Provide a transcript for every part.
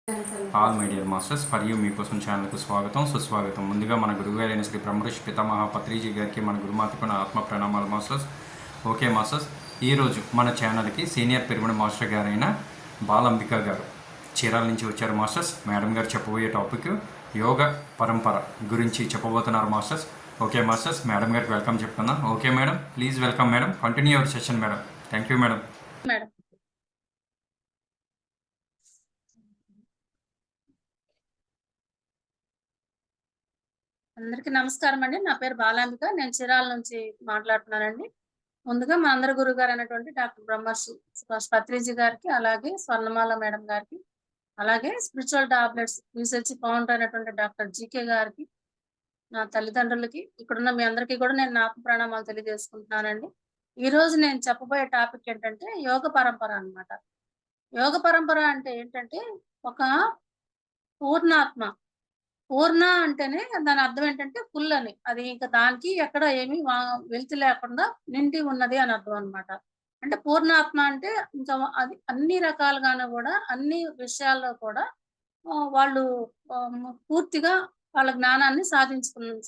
All my dear masters for you మీకోసం ఛానల్కు స్వాగతం సుస్వాగతం. ముందుగా మన గురుగారైన శ్రీ బ్రహ్మర్షి పితామహ పత్రిజీ గారికి మన గురుమాతకు నా ఆత్మ ప్రణామాలు మాస్టర్స్. ఓకే మాస్టర్స్, ఈరోజు మన ఛానల్కి సీనియర్ పిరమిడ్ మాస్టర్ గారైన బాలంబిక గారు చీరాల నుంచి వచ్చారు మాస్టర్స్. మేడం గారు చెప్పబోయే టాపిక్ యోగ పరంపర గురించి చెప్పబోతున్నారు మాస్టర్స్. ఓకే మాస్టర్స్, మేడం గారికి వెల్కమ్ చెప్పుకుందాం. Okay madam, please welcome madam, continue your session madam. Thank you madam. అందరికీ నమస్కారం అండి. నా పేరు బాలాంబిక. నేను చీరాల నుంచి మాట్లాడుతున్నానండి. ముందుగా మా అందరి గురువు గారు అయినటువంటి డాక్టర్ బ్రహ్మర్షి సుభాష్ పత్రిజీ గారికి, అలాగే స్వర్ణమాల మేడం గారికి, అలాగే స్పిరిచువల్ టాబ్లెట్స్ రీసెర్చ్ ఫౌండర్ అయినటువంటి డాక్టర్ జీకే గారికి, నా తల్లిదండ్రులకి, ఇక్కడున్న మీ అందరికీ కూడా నేను నా ఆత్మ ప్రణామాలు తెలియజేసుకుంటున్నానండి. ఈ రోజు నేను చెప్పబోయే టాపిక్ ఏంటంటే యోగ పరంపర అన్నమాట. యోగ పరంపర అంటే ఏంటంటే ఒక పూర్ణాత్మ. పూర్ణ అంటేనే దాని అర్థం ఏంటంటే ఫుల్ అని. అది ఇంకా దానికి ఎక్కడ ఏమి వెలితి లేకుండా నిండి ఉన్నది అని అర్థం అన్నమాట. అంటే పూర్ణాత్మ అంటే ఇంకా అది అన్ని రకాలుగాను కూడా అన్ని విషయాల్లో కూడా వాళ్ళు పూర్తిగా వాళ్ళ జ్ఞానాన్ని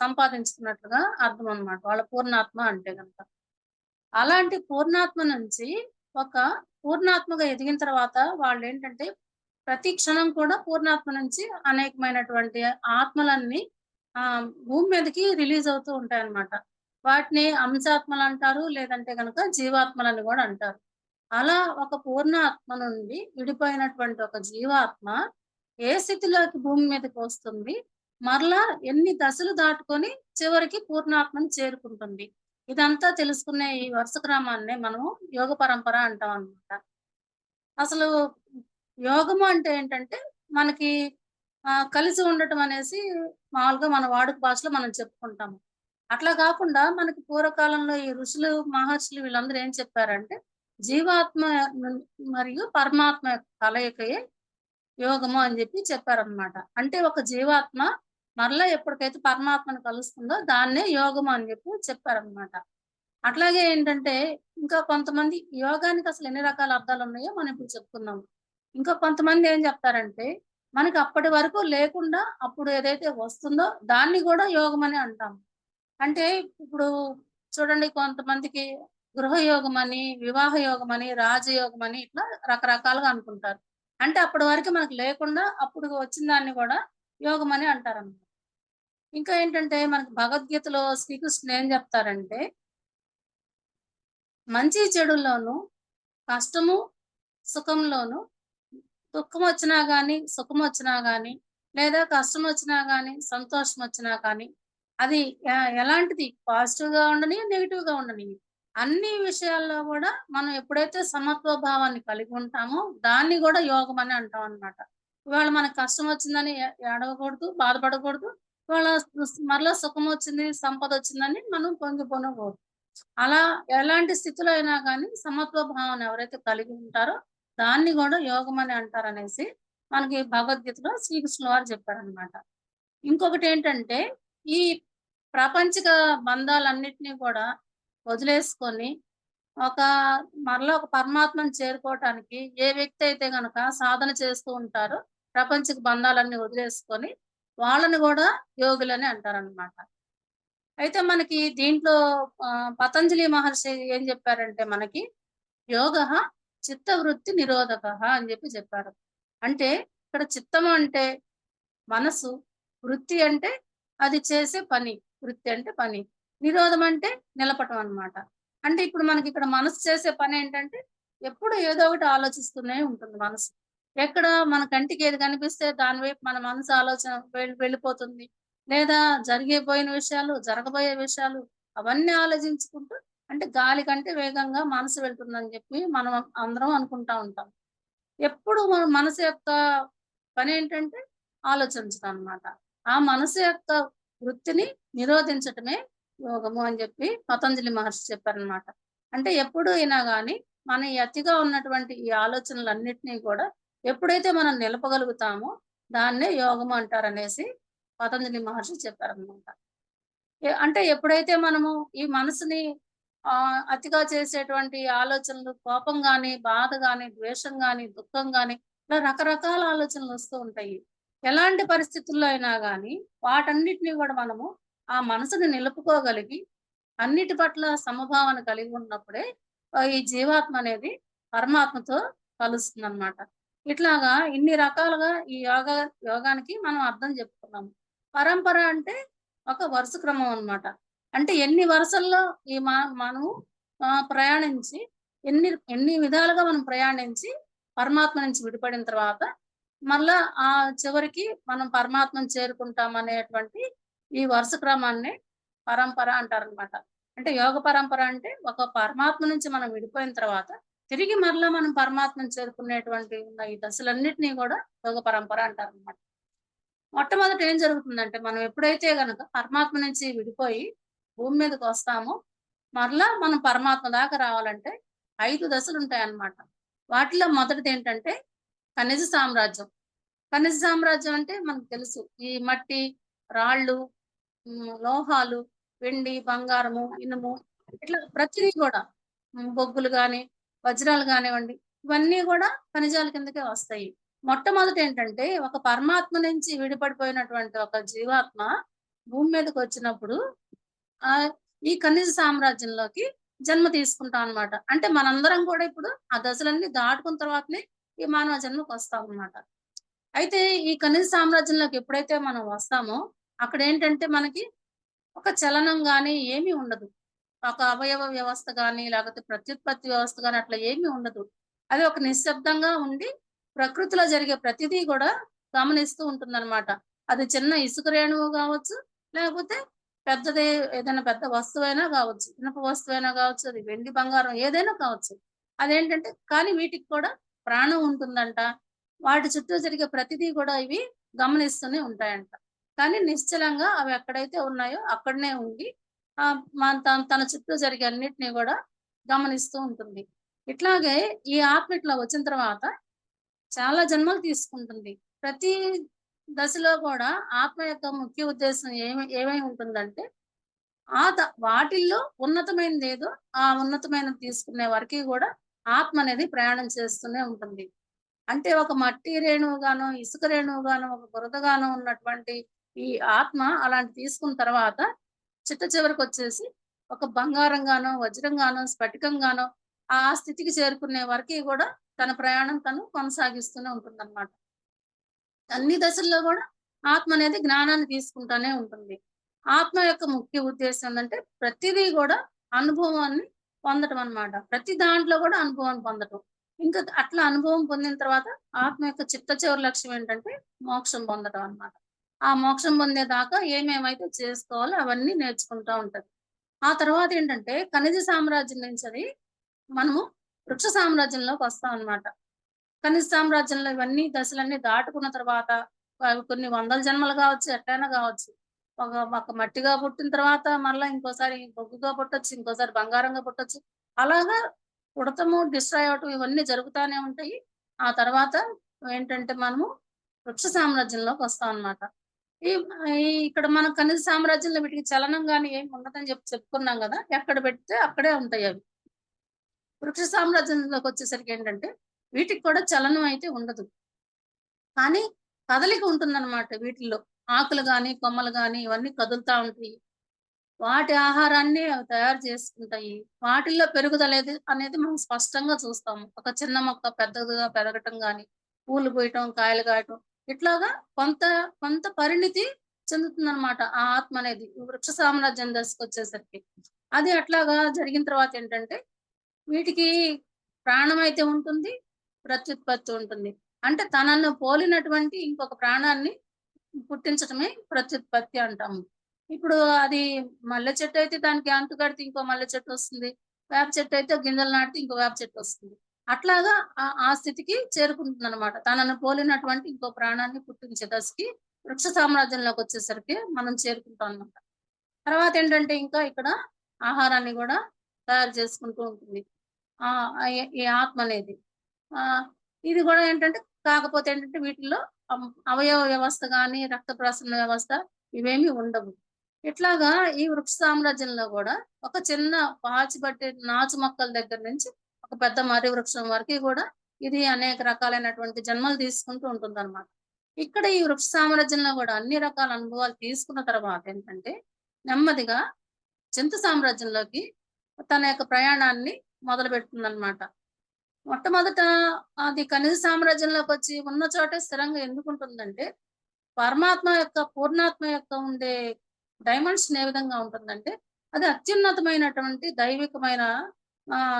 సంపాదించుకున్నట్లుగా అర్థం అన్నమాట. వాళ్ళ పూర్ణాత్మ అంటే గనక. అలాంటి పూర్ణాత్మ నుంచి ఒక పూర్ణాత్మగా ఎదిగిన తర్వాత వాళ్ళేంటంటే ప్రతి క్షణం కూడా పూర్ణాత్మ నుంచి అనేకమైనటువంటి ఆత్మలన్నీ భూమి మీదకి రిలీజ్ అవుతూ ఉంటాయన్నమాట. వాటిని అంశాత్మలంటారు. లేదంటే గనక జీవాత్మలని గూడా అంటారు. అలా ఒక పూర్ణాత్మ నుండి విడిపోయినటువంటి ఒక జీవాత్మ ఏ స్థితిలోకి భూమి మీదకి వస్తుంది, మరలా ఎన్ని దశలు దాటుకొని చివరికి పూర్ణాత్మని చేరుకుంటుంది. ఇదంతా తెలుసుకునే ఈ వరుస క్రమాన్నే మనము యోగ పరంపర అంటామన్నమాట. అసలు యోగము అంటే ఏంటంటే, మనకి కలిసి ఉండటం అనేసి మామూలుగా మన వాడుక భాషలో మనం చెప్పుకుంటాము. అట్లా గాకుండా మనకి పూర్వకాలంలో ఈ ఋషులు, మహర్షులు వీళ్ళందరూ ఏం చెప్పారంటే, జీవాత్మ నుం మరియు పరమాత్మ యొక్క కలయికయే యోగము అని జెప్పి చెప్పారనమాట. అంటే ఒక జీవాత్మ మరలా ఎప్పటికైతే పరమాత్మను కలుస్తుందో దాన్నే యోగము అని జెప్పి చెప్పారనమాట. అట్లాగే ఏంటంటే, ఇంకా కొంతమంది యోగానికి అసలు ఎన్ని రకాల అర్థాలున్నాయో మనం ఇప్పుడు చెప్పుకుందాం. ఇంకా కొంతమంది ఏం చెప్తారంటే, మనకి అప్పటి వరకు లేకుండా అప్పుడు ఏదైతే వస్తుందో దాన్ని గూడా యోగమని అంటాం. అంటే ఇప్పుడు చూడండి, కొంతమందికి గృహయోగమని, వివాహ యోగమని, రాజయోగమని ఇట్లా రకరకాలుగా అనుకుంటారు. అంటే అప్పటి వరకు మనకు లేకుండా అప్పుడు వచ్చిన దాన్ని గూడా యోగమని అంటారన్నమాట. ఇంకా ఏంటంటే మనకి భగవద్గీతలో శ్రీకృష్ణుడు ఏం చెప్తారంటే, మంచి చెడుల్లోనూ, కష్టము, సుఖంలోనూ, దుఃఖమొచ్చినా గానీ, సుఖమొచ్చినా గానీ, లేదా కష్టమొచ్చినా గానీ, సంతోషమొచ్చినా కానీ, అది ఎలాంటిది పాజిటివ్‌గా ఉండని, నెగెటివ్‌గా ఉండని. అన్ని విషయాల్లో గూడా మనం ఎప్పుడైతే సమత్వ భావాన్ని కలిగి ఉంటామో, దాన్ని గూడా యోగం అని అంటామనమాట. ఇవాళ మనకు కష్టమొచ్చిందని ఏడవకూడదు, బాధపడకూడదు. ఇవాళ మరలా సుఖమొచ్చింది, సంపదొచ్చిందని మనం పొంగిపోనకూడదు. అలా ఎలాంటి స్థితిలో అయినా గానీ సమత్వ భావన ఎవరైతే కలిగి ఉంటారో దాన్ని గూడా యోగం అని అంటారనేసి మనకి భగవద్గీతలో శ్రీకృష్ణుల వారు చెప్పారనమాట. ఇంకొకటేంటంటే, ఈ ప్రాపంచిక బంధాలన్నిటిని కూడా వదిలేసుకొని ఒక మరలా ఒక పరమాత్మను చేరుకోవటానికి ఏ వ్యక్తి అయితే గనక సాధన చేస్తూ ఉంటారో ప్రపంచిక బంధాలన్నీ వదిలేసుకొని వాళ్ళని గూడా యోగులని అంటారనమాట. అయితే మనకి దీంట్లో పతంజలి మహర్షి ఏం చెప్పారంటే మనకి, యోగః చిత్తవృత్తి నిరోధకః అని చెప్పారు. అంటే ఇక్కడ చిత్తము అంటే మనసు, వృత్తి అంటే అది చేసే పని. వృత్తి అంటే పని. నిరోధం అంటే నిలపటం అన్నమాట. అంటే ఇప్పుడు మనకి ఇక్కడ మనసు చేసే పనేంటంటే, ఎప్పుడు ఏదో ఒకటి ఆలోచిస్తూనే ఉంటుంది మనసు. ఎక్కడ మన కంటికి ఏది కనిపిస్తే దాని వైపు మన మనసు ఆలోచన వెళ్ళిపోతుంది. లేదా జరిగిపోయిన విషయాలు, జరగబోయే విషయాలు అవన్నీ ఆలోచించుకుంటూ, అంటే గాలి కంటే వేగంగా మనసు వెళ్తుందని చెప్పి మనం అందరం అనుకుంటా ఉంటాం. ఎప్పుడు మన మనసు యొక్క పనేంటంటే ఆలోచించడం అన్నమాట. ఆ మనసు యొక్క వృత్తిని నిరోధించటమే యోగము అని చెప్పి పతంజలి మహర్షి చెప్పారనమాట. అంటే ఎప్పుడు అయినా గాని మన ఈ అతిగా ఉన్నటువంటి ఈ ఆలోచనలన్నిటిని కూడా ఎప్పుడైతే మనం నిలపగలుగుతామో దాన్నే యోగము అంటారనేసి పతంజలి మహర్షి చెప్పారనమాట. అంటే ఎప్పుడైతే మనము ఈ మనసుని అతిగా చేసేటువంటి ఆలోచనలు, కోపం గాని, బాధ గాని, ద్వేషం గాని, దుఃఖం గాని ఇలా రకరకాల ఆలోచనలు వస్తూ ఉంటాయి. ఎలాంటి పరిస్థితుల్లో అయినా గానీ, వాటన్నిటిని గూడా మనము ఆ మనసుని నిలుపుకోగలిగి, అన్నిటి పట్ల సమభావన కలిగి ఉన్నప్పుడే ఈ జీవాత్మ అనేది పరమాత్మతో కలుస్తుందనమాట. ఇట్లాగా ఇన్ని రకాలుగా ఈ యోగానికి మనం అర్థం చెప్పుకున్నాము. పరంపర అంటే ఒక వరుస క్రమం అన్నమాట. అంటే ఎన్ని వరుసల్లో ఈ మనము ప్రయాణించి ఎన్ని ఎన్ని విధాలుగా మనం ప్రయాణించి పరమాత్మ నుంచి విడిపడిన తర్వాత మళ్ళా చివరికి మనం పరమాత్మను చేరుకుంటామనేటువంటి ఈ వరుస క్రమాన్నే పరంపర అంటారనమాట. అంటే యోగ పరంపర అంటే ఒక పరమాత్మ నుంచి మనం విడిపోయిన తర్వాత తిరిగి మరలా మనం పరమాత్మను చేరుకునేటువంటి ఉన్న ఈ దశలన్నిటిని గూడా యోగ పరంపర అంటారనమాట. మొట్టమొదట ఏం జరుగుతుందంటే, మనం ఎప్పుడైతే గనక పరమాత్మ నుంచి విడిపోయి భూమి మీదకొస్తామో, మరలా మనం పరమాత్మ దాకా రావాలంటే 5 దశలుంటాయన్నమాట. వాటిలో మొదటిదేంటంటే ఖనిజ సామ్రాజ్యం. ఖనిజ సామ్రాజ్యం అంటే మనకు తెలుసు. ఈ మట్టి, రాళ్ళు, లోహాలు, వెండి, బంగారము, ఇనుము ఇట్లా ప్రతిదీ గూడా బొగ్గులు గాని, వజ్రాలు గానివ్వండి, ఇవన్నీ గూడా ఖనిజాల కిందకే వస్తాయి. మొట్టమొదటేంటంటే, ఒక పరమాత్మ నుంచి విడిపడిపోయినటువంటి ఒక జీవాత్మ భూమి మీదకొచ్చినప్పుడు ఆహ్, ఈ ఖనిజ సామ్రాజ్యంలోకి జన్మ తీసుకుంటాం అన్నమాట. అంటే మనందరం కూడా ఇప్పుడు ఆ దశలన్నీ దాటుకున్న తర్వాతనే ఈ మానవ జన్మకొస్తామన్నమాట. అయితే ఈ ఖనిజ సామ్రాజ్యంలోకి ఎప్పుడైతే మనం వస్తామో, అక్కడేంటంటే మనకి ఒక చలనం గాని ఏమీ ఉండదు. ఒక అవయవ వ్యవస్థ గాని, లేకపోతే ప్రత్యుత్పత్తి వ్యవస్థ గాని అట్లా ఏమీ ఉండదు. అది ఒక నిశ్శబ్దంగా ఉండి, ప్రకృతిలో జరిగే ప్రతిదీ గూడా గమనిస్తూ ఉంటుందనమాట. అది చిన్న ఇసుక రేణువు గావచ్చు, లేకపోతే పెద్దది ఏదైనా పెద్ద వస్తువైనా గావచ్చు. ఇనుప వస్తువైనా గావచ్చు, అది వెండి, బంగారం ఏదైనా కావచ్చు. అదేంటంటే కానీ వీటికి కూడా ప్రాణం ఉంటుందంట. వాటి చుట్టూ జరిగే ప్రతిదీ గూడా ఇవి గమనిస్తూనే ఉంటాయంట. కానీ నిశ్చలంగా అవి ఎక్కడైతే ఉన్నాయో అక్కడనే ఉండి తన చుట్టూ జరిగే అన్నిటిని గూడా గమనిస్తూ ఉంటుంది. ఇట్లాగే ఈ ఆత్మ ఇట్లా వచ్చిన తర్వాత చాలా జన్మలు తీసుకుంటుంది. ప్రతి దశలో గూడా ఆత్మ యొక్క ముఖ్య ఉద్దేశ్యం ఏమై ఉంటుందంటే, వాటిల్లో ఉన్నతమైనదేదో ఆ ఉన్నతమైనది తీసుకునే వరకి గూడా ఆత్మ అనేది ప్రయాణం చేస్తూనే ఉంటుంది. అంటే ఒక మట్టి రేణువుగానో, ఇసుక రేణువుగానో, ఒక బురదగానో ఉన్నటువంటి ఈ ఆత్మ అలాంటి తీసుకున్న తర్వాత చిట్ట చివరికొచ్చేసి ఒక బంగారంగానో, వజ్రంగానో, స్ఫటికంగానో ఆ స్థితికి చేరుకునే వరకి గూడా తన ప్రయాణం తను కొనసాగిస్తూనే ఉంటుందన్నమాట. అన్ని దశల్లో గూడా ఆత్మ అనేది జ్ఞానాన్ని తీసుకుంటానే ఉంటుంది. ఆత్మ యొక్క ముఖ్య ఉద్దేశ్యం ఏందంటే ప్రతిదీ గూడా అనుభవాన్ని పొందటం అన్నమాట. ప్రతి దాంట్లో గూడా అనుభవాన్ని పొందటం. ఇంకా అట్లా అనుభవం పొందిన తర్వాత ఆత్మ యొక్క చిట్ట చివరి లక్ష్యం ఏంటంటే మోక్షం పొందటం అన్నమాట. ఆ మోక్షం పొందేదాకా ఏమేమైతే చేసుకోవాలో అవన్నీ నేర్చుకుంటా ఉంటది. ఆ తర్వాతేంటంటే ఖనిజ సామ్రాజ్యం నుంచి అది మనము వృక్ష సామ్రాజ్యంలోకొస్తాం అన్నమాట. ఖనిజ సామ్రాజ్యంలో ఇవన్నీ దశలన్నీ దాటుకున్న తర్వాత అవి కొన్ని వందల జన్మలు గావచ్చు, ఎట్లైనా గావచ్చు. ఒక ఒక మట్టిగా పుట్టిన తర్వాత మళ్ళా ఇంకోసారి బొగ్గుగా పుట్టొచ్చు, ఇంకోసారి బంగారంగా పుట్టొచ్చు. అలాగా పుడతము, డిస్ట్రాయ్ అవ్వటం ఇవన్నీ జరుగుతానే ఉంటాయి. ఆ తర్వాత ఏంటంటే మనము వృక్ష సామ్రాజ్యంలోకొస్తాం అన్నమాట. ఈ ఈ ఇక్కడ మన ఖనిజ సామ్రాజ్యంలో వీటికి చలనం గాని ఏమి ఉండదని చెప్పుకున్నాం గదా! ఎక్కడ పెడితే అక్కడే ఉంటాయవి. వృక్ష సామ్రాజ్యంలోకొచ్చేసరికేంటంటే, వీటికి కూడా చలనం అయితే ఉండదు. కానీ కదలిక ఉంటుందనమాట వీటిల్లో. ఆకులు గాని, కొమ్మలు గాని ఇవన్నీ కదులుతా ఉంటాయి. వాటి ఆహారాన్ని అవి తయారు చేసుకుంటాయి. వాటిల్లో పెరుగుదల అనేది మనం స్పష్టంగా చూస్తాము. ఒక చిన్న మొక్క పెద్దదిగా పెరగటం గాని, పూలు పూయటం, కాయలు కాయటం ఇట్లాగా కొంత కొంత పరిణితి చెందుతుందనమాట ఆ ఆత్మ అనేది. ఈ వృక్ష సామ్రాజ్యం దశకొచ్చేసరికి. అది అట్లాగా జరిగిన తర్వాతేంటంటే వీటికి ప్రాణమైతే ఉంటుంది. ప్రత్యుత్పత్తి ఉంటుంది. అంటే తనను పోలినటువంటి ఇంకొక ప్రాణాన్ని పుట్టించటమే ప్రత్యుత్పత్తి అంటాము. ఇప్పుడు అది మల్లె చెట్టయితే దానికి అంటు కడితే ఇంకో మల్లె చెట్టొస్తుంది. వేప చెట్టయితే గింజలు నాటితే ఇంకో వేప చెట్టొస్తుంది. అట్లాగా ఆ స్థితికి చేరుకుంటుందనమాట. తనను పోలినటువంటి ఇంకో ప్రాణాన్ని పుట్టించే దశకి వృక్ష సామ్రాజ్యంలోకొచ్చేసరికి మనం చేరుకుంటాం అన్నమాట. తర్వాతేంటంటే ఇంకా ఇక్కడ ఆహారాన్ని గూడా తయారు చేసుకుంటూ ఉంటుంది. ఆ! ఈ ఆత్మ అనేది. ఆహ్, ఇది గూడా ఏంటంటే కాకపోతే ఏంటంటే వీటిల్లో అవయవ వ్యవస్థ గాని, రక్త ప్రసరణ వ్యవస్థ ఇవేమీ ఉండవు. ఇట్లాగా ఈ వృక్ష సామ్రాజ్యంలో గూడా ఒక చిన్న పాచిపట్టే నాచు మొక్కల దగ్గర నుంచి ఒక పెద్ద మర్రి వృక్షం వరకి గూడా ఇది అనేక రకాలైనటువంటి జన్మలు తీసుకుంటూ ఉంటుందన్నమాట. ఇక్కడ ఈ వృక్ష సామ్రాజ్యంలో గూడా అన్ని రకాల అనుభవాలు తీసుకున్న తర్వాత ఏంటంటే, నెమ్మదిగా జంతు సామ్రాజ్యంలోకి తన యొక్క ప్రయాణాన్ని మొదలుపెడుతుందన్నమాట. మొట్టమొదట అది ఖనిజ సామ్రాజ్యంలోకొచ్చి ఉన్న చోటే స్థిరంగా ఎందుకుంటుందంటే, పరమాత్మ యొక్క పూర్ణాత్మ యొక్క ఉండే డైమెన్షన్ ఏ విధంగా ఉంటుందంటే, అది అత్యున్నతమైనటువంటి దైవికమైన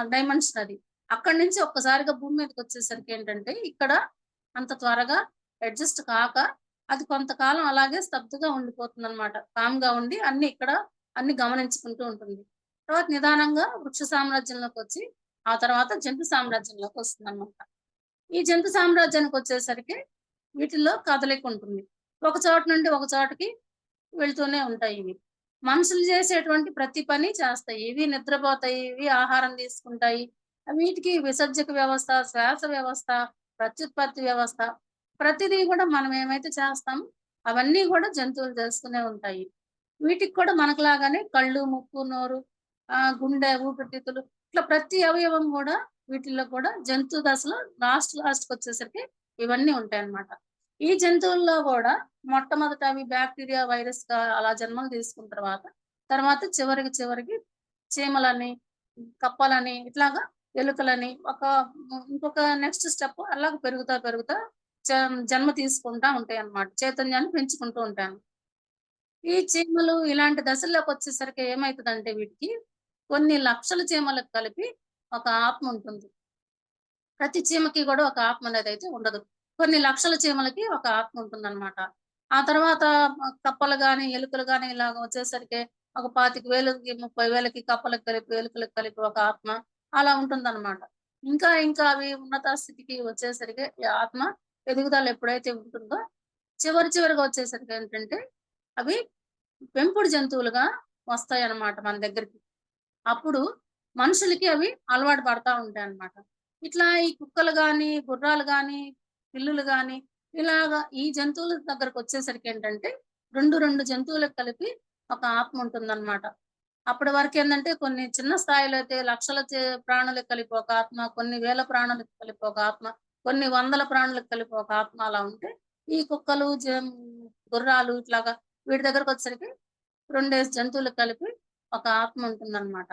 డైమెన్షన్ అది. అక్కడి నుంచి ఒక్కసారిగా భూమి మీదకొచ్చేసరికి ఏంటంటే, ఇక్కడ అంత త్వరగా అడ్జస్ట్ కాక, అది కొంతకాలం అలాగే స్తబ్దుగా ఉండిపోతుందనమాట. కామ్‌గా ఉండి అన్ని గమనించుకుంటూ ఉంటుంది. తర్వాత నిదానంగా వృక్ష సామ్రాజ్యంలోకొచ్చి, ఆ తర్వాత జంతు సామ్రాజ్యంలోకొస్తుందనమాట. ఈ జంతు సామ్రాజ్యానికొచ్చేసరికి వీటిల్లో కదలికుంటుంది. ఒక చోట నుండి ఒక చోటకి వెళ్తూనే ఉంటాయి ఇవి. మనుషులు చేసేటువంటి ప్రతి పని చేస్తాయి. ఇవి నిద్రపోతాయి, ఇవి ఆహారం తీసుకుంటాయి. వీటికి విసర్జక వ్యవస్థ, శ్వాస వ్యవస్థ, ప్రత్యుత్పత్తి వ్యవస్థ ప్రతిదీ గూడా మనం ఏమైతే చేస్తామో అవన్నీ గూడా జంతువులు చేస్తూనే ఉంటాయి. వీటికి కూడా మనకులాగానే కళ్ళు, ముక్కు, నోరు, గుండె, ఊపిరితిత్తులు ఇట్లా ప్రతి అవయవం గూడా వీటిల్లో కూడా జంతు దశలో లాస్ట్‌కొచ్చేసరికి ఇవన్నీ ఉంటాయన్నమాట. ఈ జంతువుల్లో గూడా మొట్టమొదట అవి బాక్టీరియా, వైరస్‌గా అలా జన్మలు తీసుకున్న తర్వాత చివరికి చీమలని, కప్పలని ఇట్లాగా ఎలుకలని ఇంకొక నెక్స్ట్ స్టెప్ అలాగ పెరుగుతా జన్మ తీసుకుంటా ఉంటాయన్నమాట. చైతన్యాన్ని పెంచుకుంటూ ఉంటాయి. ఈ చీమలు ఇలాంటి దశల్లోకొచ్చేసరికి ఏమైతదంటే వీటికి కొన్ని లక్షల చీమలకు కలిపి ఒక ఆత్మ ఉంటుంది. ప్రతి చీమకి గూడా ఒక ఆత్మ అనేదైతే ఉండదు. కొన్ని లక్షల చీమలకి ఒక ఆత్మ ఉంటుందన్నమాట. ఆ తర్వాత కప్పలు గాని, ఎలుకలు గాని ఇలాగ వచ్చేసరికి ఒక 25,000కి, 30,000కి కప్పలకు కలిపి, ఎలుకలకు కలిపి ఒక ఆత్మ అలా ఉంటుందన్నమాట. ఇంకా అవి ఉన్నత స్థితికి వచ్చేసరికి ఈ ఆత్మ ఎదుగుదల ఎప్పుడైతే ఉంటుందో చివరిగా వచ్చేసరికి ఏంటంటే అవి పెంపుడు జంతువులుగా వస్తాయన్నమాట మన దగ్గరికి. అప్పుడు మనుషులకి అవి అలవాటు పడతా ఉంటాయన్నమాట. ఇట్లా ఈ కుక్కలు గాని, గుర్రాలు గాని, పిల్లులు గాని ఇలాగా ఈ జంతువుల దగ్గరకొచ్చేసరికి ఏంటంటే 2 జంతువులకు కలిపి ఒక ఆత్మ ఉంటుందన్నమాట. అప్పటి వరకేందంటే కొన్ని చిన్న స్థాయిలో అయితే లక్షల ప్రాణులకు కలిపి ఒక ఆత్మ, కొన్ని వేల ప్రాణులకు కలిపి ఒక ఆత్మ, కొన్ని వందల ప్రాణులకు కలిపి ఒక ఆత్మ అలా ఉంటే, ఈ కుక్కలు, గుర్రాలు ఇట్లాగా వీటి దగ్గరకొచ్చేసరికి 2 జంతువులకు కలిపి ఒక ఆత్మ ఉంటుందన్నమాట.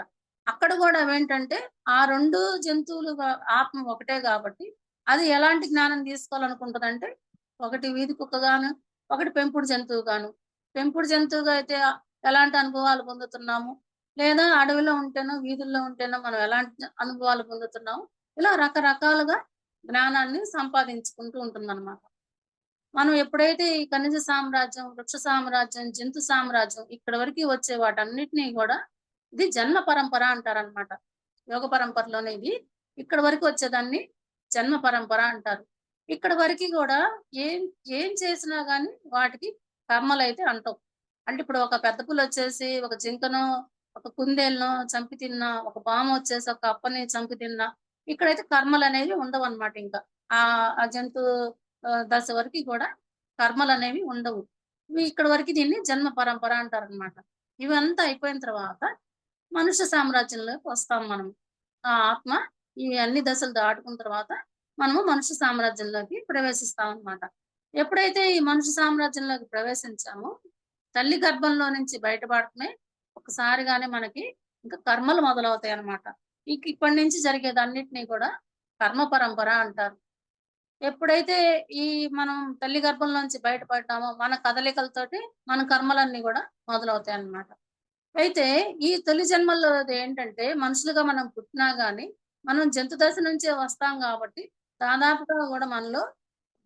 అక్కడ గూడా అవేంటంటే, ఆ 2 జంతువులు ఆత్మ ఒకటే గాబట్టి, అది ఎలాంటి జ్ఞానం తీసుకోవాలనుకుంటదంటే, ఒకటి వీధి కుక్కగాను, ఒకటి పెంపుడు జంతువుగాను. పెంపుడు జంతువుగా అయితే ఎలాంటి అనుభవాలు పొందుతున్నాము, లేదా అడవిలో ఉంటేనో, వీధుల్లో ఉంటేనో మనం ఎలాంటి అనుభవాలు పొందుతున్నాము, ఇలా రకరకాలుగా జ్ఞానాన్ని సంపాదించుకుంటూ ఉంటుందన్నమాట. మనం ఎప్పుడైతే ఈ ఖనిజ సామ్రాజ్యం, వృక్ష సామ్రాజ్యం, జంతు సామ్రాజ్యం ఇక్కడి వరకి వచ్చే వాటన్నిటిని గూడా ఇది జన్మ పరంపర అంటారనమాట. యోగ పరంపరలోనే ఇది ఇక్కడి వరకు వచ్చేదాన్ని జన్మ పరంపర అంటారు. ఇక్కడి వరకి గూడా ఏం ఏం చేసినా గాని వాటికి కర్మలైతే అంటవు. అంటే ఇప్పుడు ఒక పెద్ద పులొచ్చేసి ఒక జింకనో, ఒక కుందేలునో చంపి తిన్నా, ఒక పామొచ్చేసి ఒక అప్పని చంపి తిన్నా, ఇక్కడైతే కర్మలనేవి ఉండవన్నమాట ఇంకా. ఆ జంతు దశ వరకి కూడా కర్మలనేవి ఉండవు. ఇవి ఇక్కడి వరకి దీన్ని జన్మ పరంపర అంటారనమాట. ఇవంతా అయిపోయిన తర్వాత మనుష్య సామ్రాజ్యంలోకి వస్తాం మనం. ఆ ఆత్మ ఈ అన్ని దశలు దాటుకున్న తర్వాత మనము మనుష్య సామ్రాజ్యంలోకి ప్రవేశిస్తామనమాట. ఎప్పుడైతే ఈ మనుష్య సామ్రాజ్యంలోకి ప్రవేశించామో, తల్లి గర్భంలో నుంచి బయటపడటమే ఒకసారిగానే మనకి ఇంకా కర్మలు మొదలవుతాయన్నమాట. ఇప్పటి నుంచి జరిగేదన్నిటిని కూడా కర్మ పరంపర అంటారు. ఎప్పుడైతే ఈ మనం తల్లి గర్భంలోంచి బయటపడ్డామో, మన కదలికలతోటి మన కర్మలన్నీ గూడా మొదలవుతాయన్నమాట. అయితే ఈ తొలి జన్మల్లో ఏంటంటే మనుషులుగా మనం పుట్టినా గాని, మనం జంతు దశ నుంచే వస్తాం గాబట్టి, దాదాపుగా గూడా మనలో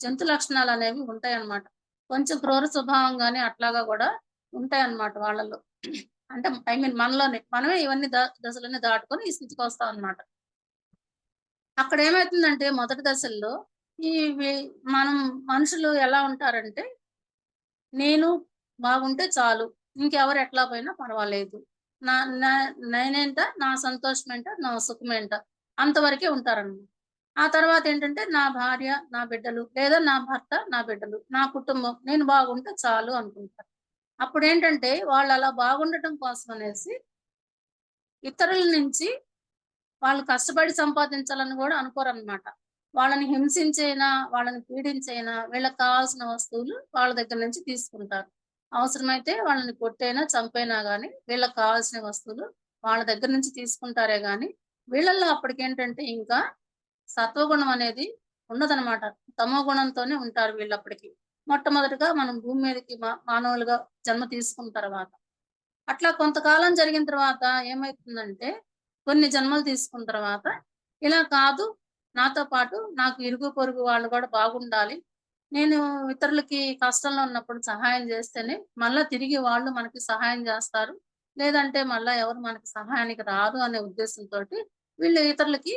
జంతు లక్షణాలనేవి ఉంటాయన్నమాట. కొంచెం క్రూర స్వభావం గాని అట్లాగా గూడా ఉంటాయన్నమాట వాళ్ళలో. అంటే ఐ మీన్ మనలోనే. మనమే ఇవన్నీ దశలన్నీ దాటుకొని ఈ స్థితికొస్తామన్నమాట. అక్కడేమైతుందంటే మొదటి దశల్లో ఇవి మనం మనుషులు ఎలా ఉంటారంటే, నేను బాగుంటే చాలు. ఇంకెవరు ఎట్లా పోయినా పర్వాలేదు. నా నా నేనేంట, నా సంతోషమేంట, నా సుఖమేంట అంతవరకే ఉంటారనమాట. ఆ తర్వాతేంటంటే నా భార్య, నా బిడ్డలు లేదా నా భర్త, నా బిడ్డలు, నా కుటుంబం నేను బాగుంటే చాలు అనుకుంటారు. అప్పుడేంటంటే వాళ్ళలా బాగుండటం కోసమనేసి ఇతరుల నుంచి వాళ్ళు కష్టపడి సంపాదించాలని గూడా అనుకోరనమాట. వాళ్ళని హింసించైనా, వాళ్ళని పీడించైనా వీళ్ళకి కావాల్సిన వస్తువులు వాళ్ళ దగ్గర నుంచి తీసుకుంటారు. అవసరమైతే వాళ్ళని కొట్టైనా, చంపైనా గాని వీళ్ళకి కావాల్సిన వస్తువులు వాళ్ళ దగ్గర నుంచి తీసుకుంటారే గాని, వీళ్ళల్లో అప్పటికేంటంటే ఇంకా సత్వగుణం అనేది ఉండదనమాట. తమో గుణంతోనే ఉంటారు వీళ్ళప్పటికి. మొట్టమొదటిగా మనం భూమి మీదకి మానవులుగా జన్మ తీసుకున్న తర్వాత. అట్లా కొంతకాలం జరిగిన తర్వాత ఏమైతుందంటే, కొన్ని జన్మలు తీసుకున్న తర్వాత, ఇలా కాదు నాతో పాటు నాకు ఇరుగు పొరుగు వాళ్ళు కూడా బాగుండాలి. నేను ఇతరులకి కష్టంలో ఉన్నప్పుడు సహాయం జేస్తేనే మళ్ళా తిరిగి వాళ్ళు మనకి సహాయం జేస్తారు. లేదంటే మళ్ళా ఎవరు మనకి సహాయానికి రారు అనే ఉద్దేశంతోటి వీళ్ళు ఇతరులకి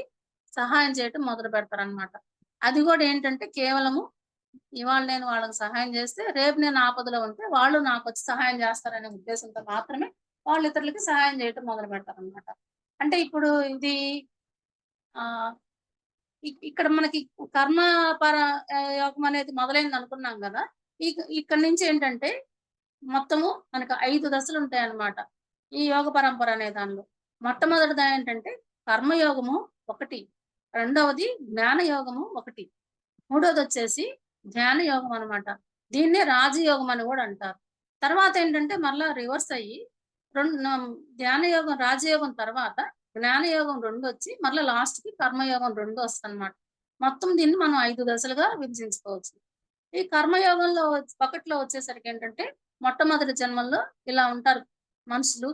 సహాయం చేయటం మొదలుపెడతారనమాట. అది గూడా ఏంటంటే కేవలము ఇవాళ నేను వాళ్ళకి సహాయం జేస్తే, రేపు నేను ఆపదలో ఉంటే వాళ్ళు నాకొచ్చి సహాయం జేస్తారనే ఉద్దేశంతో మాత్రమే వాళ్ళు ఇతరులకి సహాయం జేయటం మొదలుపెడతారనమాట. అంటే ఇప్పుడు ఇది ఆహ్, ఇక్కడ మనకి కర్మ పర యోగం అనేది మొదలైందనుకున్నాం గదా! ఇక్కడి నుంచి ఏంటంటే మొత్తము మనకు 5 దశలుంటాయన్నమాట. ఈ యోగ పరంపర అనే దానిలో. మొట్టమొదటిది ఏంటంటే కర్మయోగము 1, రెండవది జ్ఞాన యోగము 1, మూడోదొచ్చేసి ధ్యాన యోగం అనమాట. దీన్నే రాజయోగం అని గూడా అంటారు. తర్వాతేంటంటే మరలా రివర్స్ అయ్యి రొన్ నం ధ్యాన యోగం, రాజయోగం తర్వాత జ్ఞానయోగం 2 వచ్చి మరలా లాస్ట్‌కి కర్మయోగం 2 వస్తదనమాట. మొత్తం దీన్ని మనం 5 దశలుగా విభజించుకోవచ్చు. ఈ కర్మయోగంలో ఒకటిలో వచ్చేసరికేంటంటే మొట్టమొదటి జన్మల్లో ఇలా ఉంటారు మనుషులు.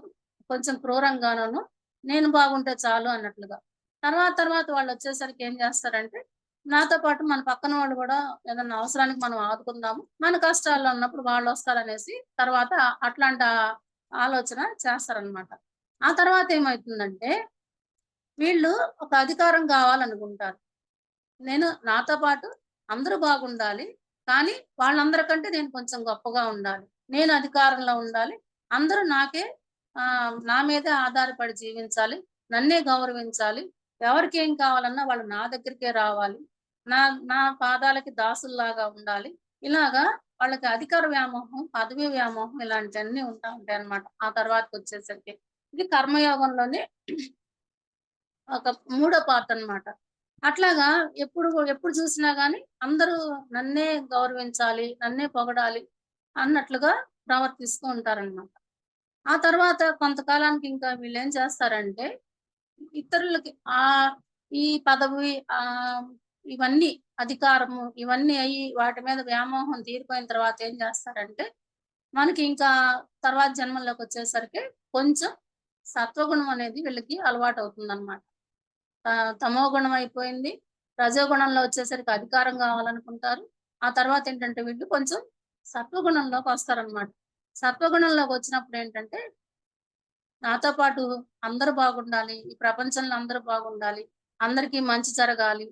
కొంచెం క్రూరంగాను, నేను బాగుంటే చాలు అన్నట్లుగా. తర్వాత వాళ్ళొచ్చేసరికి ఏం జేస్తారంటే, నాతో పాటు మన పక్కన వాళ్ళు గూడా ఏదన్నా అవసరానికి మనం ఆదుకుందాము. మన కష్టాల్లో ఉన్నప్పుడు వాళ్ళొస్తారనేసి తర్వాత అట్లాంటి ఆలోచన చేస్తారనమాట. ఆ తర్వాత ఏమైతుందంటే, వీళ్ళు ఒక అధికారం గావాలనుకుంటారు. నాతో పాటు అందరూ బాగుండాలి. కానీ వాళ్ళందరికంటే నేను కొంచెం గొప్పగా ఉండాలి. నేను అధికారంలో ఉండాలి. అందరూ నా మీదే ఆధారపడి జీవించాలి. నన్నే గౌరవించాలి. ఎవరికేం కావాలన్నా వాళ్ళు నా దగ్గరికే రావాలి. నా నా పాదాలకి దాసుల్లాగా ఉండాలి. ఇలాగా వాళ్ళకి అధికార వ్యామోహం, పదవి వ్యామోహం ఇలాంటియన్నీ ఉంటాయన్నమాట. ఆ తర్వాతకొచ్చేసరికి. ఇది కర్మయోగంలోనే ఒక మూడో పార్ట్ అన్నమాట. అట్లాగా ఎప్పుడు చూసినా గాని అందరూ నన్నే గౌరవించాలి, నన్నే పొగడాలి అన్నట్లుగా ప్రవర్తిస్తూ ఉంటారనమాట. ఆ తర్వాత కొంతకాలానికి ఇంకా వీళ్ళేం చేస్తారంటే, ఇతరులకి ఈ పదవి ఇవన్నీ అధికారము ఇవన్నీ అయ్యి వాటి మీద వ్యామోహం తీరిపోయిన తర్వాత ఏం చేస్తారంటే, మనకి ఇంకా తర్వాత జన్మల్లోకొచ్చేసరికి కొంచెం సత్వగుణం అనేది వీళ్ళకి అలవాటవుతుందనమాట. తమో గుణం అయిపోయింది. రజోగుణంలో వచ్చేసరికి అధికారం గావాలనుకుంటారు. ఆ తర్వాతేంటంటే వీళ్ళు కొంచెం సత్వగుణంలోకొస్తారనమాట. సత్వగుణంలోకొచ్చినప్పుడేంటంటే, నాతో పాటు అందరూ బాగుండాలి. ఈ ప్రపంచంలో అందరూ బాగుండాలి. అందరికీ మంచి జరగాలి.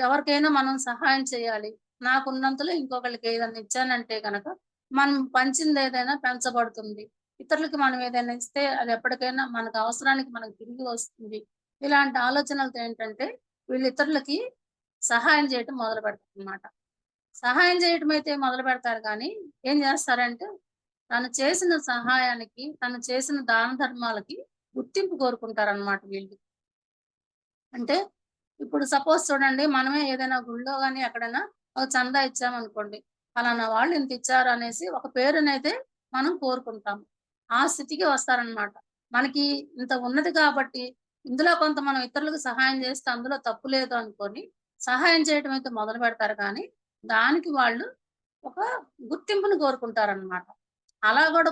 ఎవరికైనా మనం సహాయం చేయాలి. నాకున్నంతలో ఇంకొకళ్ళకి ఏదన్నా ఇచ్చానంటే గనక, మనం పంచిందేదైనా పెంచబడుతుంది. ఇతరులకి మనం ఏదైనా ఇస్తే అది ఎప్పటికైనా మనకు అవసరానికి మనకు తిరిగి వస్తుంది. ఇలాంటి ఆలోచనలతో ఏంటంటే, వీళ్ళు ఇతరులకి సహాయం చేయటం మొదలుపెడతారనమాట. సహాయం చేయటమైతే మొదలుపెడతారు గానీ, ఏం జేస్తారంటే, తను చేసిన సహాయానికి, తను చేసిన దాన ధర్మాలకి గుర్తింపు కోరుకుంటారనమాట వీళ్ళు. అంటే, ఇప్పుడు సపోజ్ చూడండి, మనమే ఏదైనా గుళ్ళో గాని, ఎక్కడైనా ఒక చందా ఇచ్చామనుకోండి. పలానా వాళ్ళు ఇంతిచ్చారు అనేసి ఒక పేరునైతే మనం కోరుకుంటాం. ఆ స్థితికి వస్తారనమాట. మనకి ఇంత ఉన్నది కాబట్టి, ఇందులో కొంత మనం ఇతరులకు సహాయం చేస్తే అందులో తప్పు లేదు అనుకోని, సహాయం చేయటం అయితే మొదలుపెడతారు కానీ, దానికి వాళ్ళు ఒక గుర్తింపుని కోరుకుంటారనమాట. అలా గూడా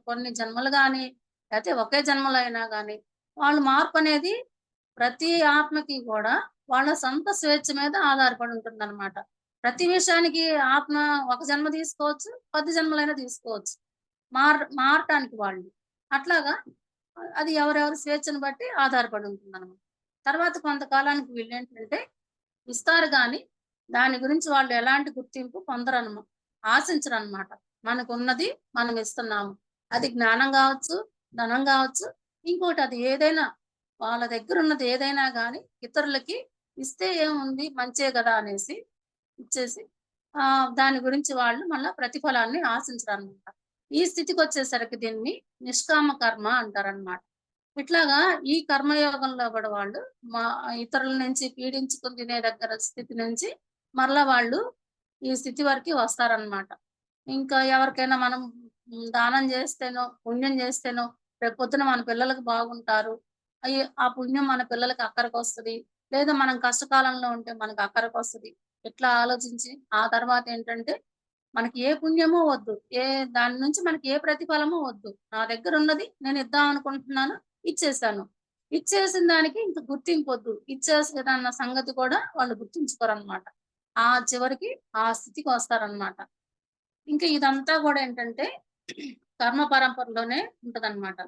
కొన్ని జన్మలు గాని, లేతే ఒకే జన్మలో అయినా గాని, వాళ్ళు మార్పనేది ప్రతి ఆత్మకి గూడా వాళ్ళ సొంత స్వేచ్ఛ మీద ఆధారపడి ఉంటుందనమాట. ప్రతి విషయానికి ఆత్మ ఒక జన్మ తీసుకోవచ్చు, 10 జన్మలైనా తీసుకోవచ్చు. మారటానికి వాళ్ళు. అట్లాగా అది ఎవరెవరి స్వేచ్ఛను బట్టి ఆధారపడి ఉంటుందనమాట. తర్వాత కొంతకాలానికి వీళ్ళేంటంటే ఇస్తారు గానీ, దాని గురించి వాళ్ళు ఎలాంటి గుర్తింపు ఆశించరనమాట. మనకున్నది మనం ఇస్తున్నాము. అది జ్ఞానం గావచ్చు, ధనం గావచ్చు, ఇంకోటి అది ఏదైనా వాళ్ళ దగ్గరున్నది ఏదైనా గానీ ఇతరులకి ఇస్తే ఏముంది మంచే గదా! అనేసి ఇచ్చేసి దాని గురించి వాళ్ళు మళ్ళా ప్రతిఫలాన్ని ఆశించరనమాట. ఈ స్థితికొచ్చేసరికి దీన్ని నిష్కామ కర్మ అంటారనమాట. ఇట్లాగా ఈ కర్మయోగంలో కూడా వాళ్ళు మా ఇతరుల నుంచి పీడించుకొని తినే దగ్గర స్థితి నుంచి మరలా వాళ్ళు ఈ స్థితి వరకి వస్తారనమాట. ఇంకా ఎవరికైనా మనం దానం చేస్తేనో, పుణ్యం చేస్తేనో రేపొద్దున మన పిల్లలకి బాగుంటారు. ఆ పుణ్యం మన పిల్లలకి అక్కరకొస్తది. లేదా మనం కష్టకాలంలో ఉంటే మనకు అక్కరకొస్తది. ఇట్లా ఆలోచించి ఆ తర్వాతేంటంటే మనకి ఏ పుణ్యము వద్దు. దాని నుంచి మనకి ఏ ప్రతిఫలము వద్దు. నా దగ్గరున్నది నేను ఇద్దాం అనుకుంటున్నాను. ఇచ్చేసాను. ఇచ్చేసిన దానికి ఇంక గుర్తింపొద్దు. ఇచ్చేసానన్న సంగతి కూడా వాళ్ళు గుర్తుంచుకోరనమాట. ఆ చివరికి ఆ స్థితికొస్తారనమాట. ఇంక ఇదంతా గూడా ఏంటంటే కర్మ పరంపరలోనే ఉంటదనమాట.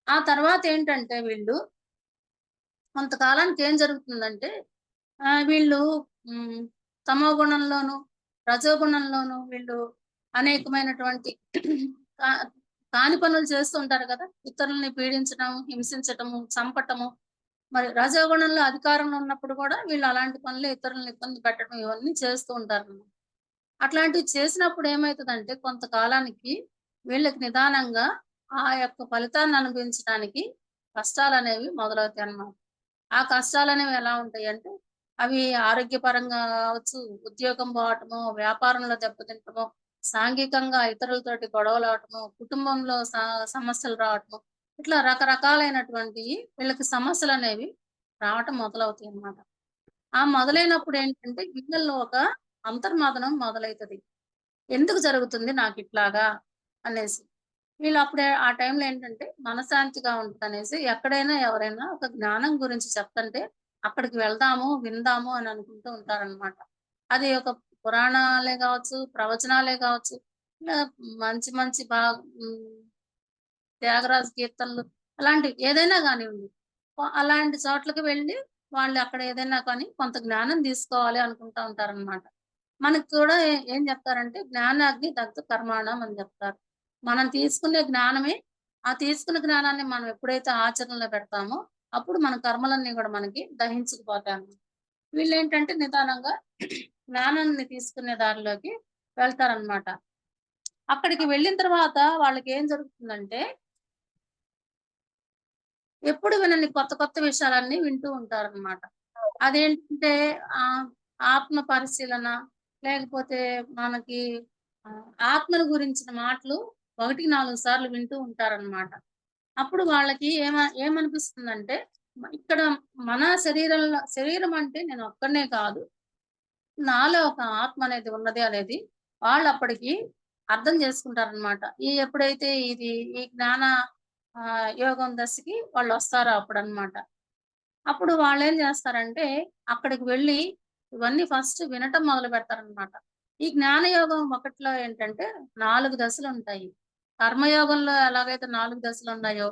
ఆ తర్వాతేంటంటే వీళ్ళు కొంతకాలానికి ఏం జరుగుతుందంటే వీళ్ళు హ్మ్. తమో గుణంలోను, రజో గుణంలోను వీళ్ళు అనేకమైనటువంటి కా కాని పనులు చేస్తూ ఉంటారు గదా! ఇతరులని పీడించడం, హింసించటము, చంపటము. మరి రజోగుణంలో అధికారంలో ఉన్నప్పుడు గూడా వీళ్ళు అలాంటి పనులు ఇతరులను ఇబ్బంది పెట్టడం ఇవన్నీ చేస్తూ ఉంటారు. అట్లాంటివి చేసినప్పుడు ఏమైతదంటే కొంతకాలానికి వీళ్ళకి నిదానంగా ఆ యొక్క ఫలితాన్ని అనుభవించడానికి కష్టాలనేవి మొదలవుతాయన్నమాట. ఆ కష్టాలనేవి ఎలా ఉంటాయంటే, అవి ఆరోగ్యపరంగా కావచ్చు, ఉద్యోగం పోవటమో, వ్యాపారంలో దెబ్బతింటమో, సాంఘికంగా ఇతరులతోటి గొడవలవటమో, కుటుంబంలో సమస్యలు రావటమో, ఇట్లా రకరకాలైనటువంటియి వీళ్ళకి సమస్యలనేవి రావటం మొదలవుతాయన్నమాట. ఆ మొదలైనప్పుడేంటంటే, వీళ్ళల్లో ఒక అంతర్మథనం మొదలైతది. ఎందుకు జరుగుతుంది నాకిట్లాగా అనేసి. వీళ్ళప్పుడే ఆ టైంలో ఏంటంటే, మనశ్శాంతిగా ఉంటదనేసి ఎక్కడైనా ఎవరైనా ఒక జ్ఞానం గురించి చెప్తంటే, అక్కడికి వెళ్దాము, విందాము అని అనుకుంటూ ఉంటారనమాట. అది ఒక పురాణాలే గావచ్చు, ప్రవచనాలే గావచ్చు, ఇలా మంచి మంచి హ్మ్, త్యాగరాజ కీర్తనలు అలాంటివి ఏదైనా గానివ్వండి. అలాంటి చోట్లకి వెళ్ళి వాళ్ళు అక్కడ ఏదైనా కానీ కొంత జ్ఞానం తీసుకోవాలి అనుకుంటా ఉంటారనమాట. మనకు కూడా ఏం చెప్తారంటే జ్ఞానాగ్ని దగ్ధ కర్మాణం అని చెప్తారు. మనం తీసుకునే జ్ఞానమే ఆ తీసుకున్న జ్ఞానాన్ని మనం ఎప్పుడైతే ఆచరణలో పెడతామో అప్పుడు మన కర్మలన్నీ కూడా మనకి దహించుకుపోతాయన్నమాట. వీళ్ళేంటంటే నిదానంగా జ్ఞానాన్ని తీసుకునే దారిలోకి వెళ్తారనమాట. అక్కడికి వెళ్ళిన తర్వాత వాళ్ళకేం జరుగుతుందంటే ఎప్పుడు వినని కొత్త కొత్త విషయాలన్నీ వింటూ ఉంటారనమాట. అదేంటంటే ఆహ్, ఆత్మ పరిశీలన లేకపోతే మనకి ఆత్మను గురించిన మాటలు 1, 4 సార్లు వింటూ ఉంటారనమాట. అప్పుడు వాళ్ళకి ఏమనిపిస్తుందంటే ఇక్కడ మన శరీరం అంటే నేనొక్కడినే కాదు. నాలో ఒక ఆత్మ అనేది ఉన్నది అనేది వాళ్ళప్పటికి అర్థం చేసుకుంటారనమాట. ఎప్పుడైతే ఈ జ్ఞాన యోగం దశకి వాళ్ళొస్తారో అప్పుడనమాట. అప్పుడు వాళ్ళేం జేస్తారంటే, అక్కడికి వెళ్ళి ఇవన్నీ ఫస్ట్ వినటం మొదలుపెడతారనమాట. ఈ జ్ఞానయోగం ఒకటిలో ఏంటంటే 4 దశలుంటాయి. కర్మయోగంలో ఎలాగైతే 4 దశలున్నాయో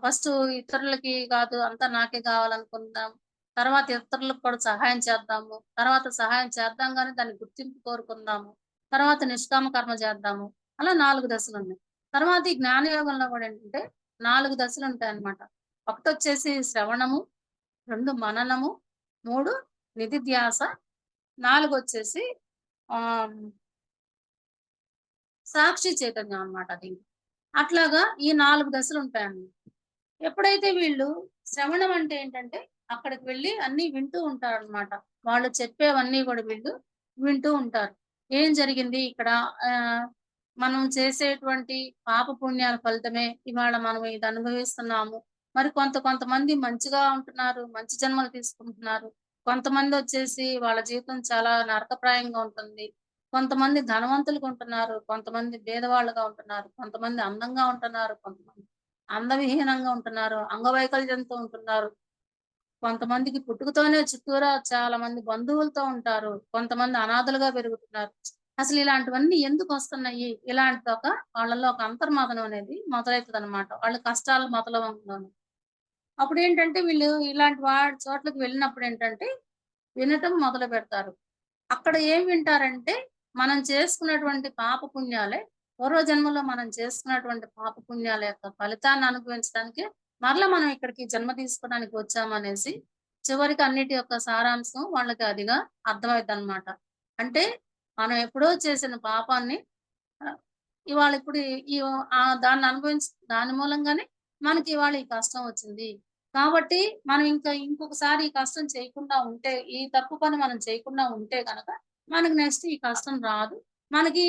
ఫస్టు ఇతరులకి కాదు అంతా నాకే కావాలనుకుందాం. తర్వాత ఇతరులకు కూడా సహాయం చేద్దాము. తర్వాత సహాయం చేద్దాం గానీ దాన్ని గుర్తింపు కోరుకుందాము. తర్వాత నిష్కామ కర్మ చేద్దాము. అలా 4 దశలున్నాయి. తర్వాత ఈ జ్ఞానయోగంలో గూడా ఏంటంటే 4 దశలుంటాయన్నమాట. ఒకటొచ్చేసి శ్రవణము, 2 మననము, 3 నిధిధ్యాస, 4 ఆహ్, సాక్షి చైతన్యం అన్నమాట అది. అట్లాగా ఈ 4 దశలుంటాయన్నమాట. ఎప్పుడైతే వీళ్ళు శ్రవణం అంటే ఏంటంటే, అక్కడికి వెళ్లి అన్నీ వింటూ ఉంటారన్నమాట. వాళ్ళు చెప్పేవన్నీ గూడా వీళ్ళు వింటూ ఉంటారు. ఏం జరిగింది ఇక్కడ ఆహ్, మనం చేసేటువంటి పాప పుణ్యాల ఫలితమే ఇవాళ మనం ఇది అనుభవిస్తున్నాము. మరి కొంతమంది మంచిగా ఉంటున్నారు. మంచి జన్మలు తీసుకుంటున్నారు. కొంతమందొచ్చేసి వాళ్ళ జీవితం చాలా నరకప్రాయంగా ఉంటుంది. కొంతమంది ధనవంతులుగా ఉంటున్నారు. కొంతమంది పేదవాళ్ళుగా ఉంటున్నారు. కొంతమంది అందంగా ఉంటున్నారు. కొంతమంది అందవిహీనంగా ఉంటున్నారు. అంగవైకల్యంతో ఉంటున్నారు. కొంతమందికి పుట్టుకతోనే చుట్టూరా చాలా మంది బంధువులతో ఉంటారు. కొంతమంది అనాథలుగా పెరుగుతున్నారు. అసలు ఇలాంటివన్నీ ఎందుకొస్తున్నాయి? ఇలాంటి వాళ్ళలో ఒక అంతర్మథనం అనేది మొదలైతదనమాట. వాళ్ళ కష్టాలు మొదలవ్వంగానే. అప్పుడేంటంటే వీళ్ళు ఇలాంటి చోట్లకి వెళ్ళినప్పుడేంటంటే వినటం మొదలుపెడతారు. అక్కడ ఏం వింటారంటే, మనం చేసుకున్నటువంటి పాప పుణ్యాలే పూర్వజన్మలో మనం చేసుకున్నటువంటి పాప పుణ్యాల యొక్క ఫలితాన్ని అనుభవించడానికి మరలా మనం ఇక్కడికి జన్మ తీసుకోవడానికి వచ్చామనేసి చివరికి అన్నిటి యొక్క సారాంశం వాళ్ళకి అదిగా అర్థమైద్దనమాట. అంటే మనం ఎప్పుడో చేసిన పాపాన్ని ఆహ్, ఇవాళ ఇప్పుడు ఈ దాన్ని అనుభవించి దాని మూలంగానే మనకి ఇవాళ ఈ కష్టం వచ్చింది. కాబట్టి మనం ఇంకా ఇంకొకసారి ఈ కష్టం చేయకుండా ఉంటే, ఈ తప్పు పని మనం చేయకుండా ఉంటే గనక, మనకి నెక్స్ట్ ఈ కష్టం రాదు. మనకి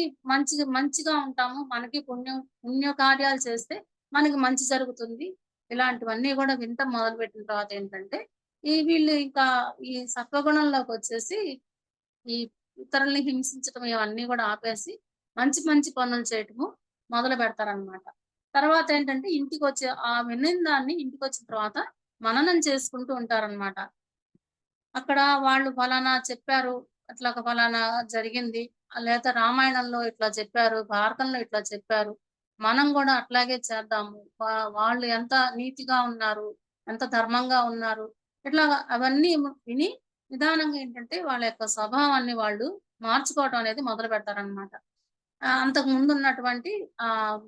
మంచిగా ఉంటాము. మనకి పుణ్య కార్యాలు చేస్తే మనకి మంచి జరుగుతుంది. ఇలాంటివన్నీ గూడా వినటం మొదలుపెట్టిన తర్వాత ఏంటంటే, వీళ్ళు ఇంకా ఈ సత్వగుణంలోకొచ్చేసి, ఈ ఇతరుల్ని హింసించటం ఇవన్నీ గూడా ఆపేసి, మంచి పనులు చేయటము మొదలుపెడతారనమాట. తర్వాతేంటంటే, వినిన దాన్ని ఇంటికొచ్చిన తర్వాత మననం చేసుకుంటూ ఉంటారనమాట. అక్కడ వాళ్ళు ఫలానా చెప్పారు. అట్లా ఫలానా జరిగింది. లేదా రామాయణంలో ఇట్లా చెప్పారు. భారతంలో ఇట్లా చెప్పారు. మనం గూడా అట్లాగే చేద్దాము. వాళ్ళు ఎంత నీతిగా ఉన్నారు. ఎంత ధర్మంగా ఉన్నారు. ఇట్లాగా అవన్నీ విని నిదానంగా ఏంటంటే వాళ్ళ యొక్క స్వభావాన్ని వాళ్ళు మార్చుకోవటం అనేది మొదలుపెడతారనమాట. అంతకు ముందున్నటువంటి ఆహ్,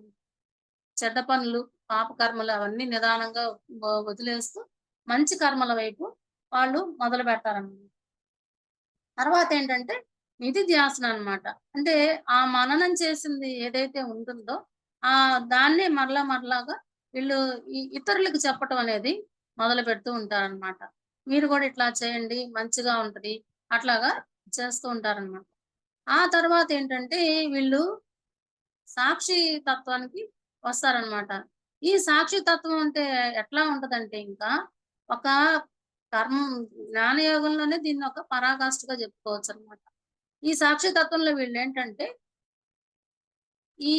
చెడ్డ పనులు, పాపకర్మలు అవన్నీ నిదానంగా వదిలేస్తూ మంచి కర్మల వైపు వాళ్ళు మొదలుపెడతారనమాట. తర్వాతేంటంటే, నిధి ధ్యాసన అన్నమాట. అంటే, ఆ మననం చేసింది ఏదైతే ఉంటుందో, దాన్నే మరలాగా వీళ్ళు ఇతరులకు చెప్పటం అనేది మొదలుపెడుతూ ఉంటారనమాట. మీరు గూడా ఇట్లా చేయండి, మంచిగా ఉంటది. అట్లాగా చేస్తూ ఉంటారనమాట. ఆ తర్వాతేంటంటే, వీళ్ళు సాక్షి తత్వానికి వస్తారనమాట. ఈ సాక్షి తత్వం అంటే ఎట్లా ఉంటదంటే ఇంకా, ఒక కర్మ జ్ఞానయోగంలోనే దీన్నొక పరాకాష్ఠగా చెప్పుకోవచ్చనమాట. ఈ సాక్షి తత్వంలో వీళ్ళేంటంటే, ఈ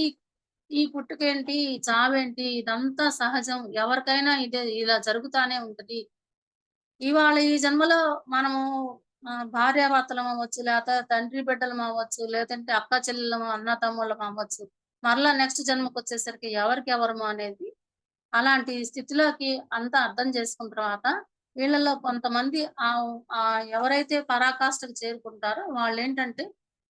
ఈ పుట్టుకేంటి, ఈ చావేంటి ఇదంతా సహజం. ఎవరికైనా ఇలా జరుగుతానే ఉంటది. ఇవాళ ఈ జన్మలో మనము భార్యాభర్తలం అవ్వచ్చు, లేతే తండ్రి బిడ్డలం అవ్వచ్చు, లేదంటే అక్కా చెల్లెళ్ళం, అన్నా తమ్ముళ్ళం అవ్వచ్చు. మరలా నెక్స్ట్ జన్మకొచ్చేసరికి ఎవరికెవరము అనేది అలాంటి స్థితిలోకి అంతా అర్థం చేసుకున్న తర్వాత, వీళ్ళలో కొంతమంది ఎవరైతే పరాకాష్ఠకు చేరుకుంటారో వాళ్ళేంటంటే,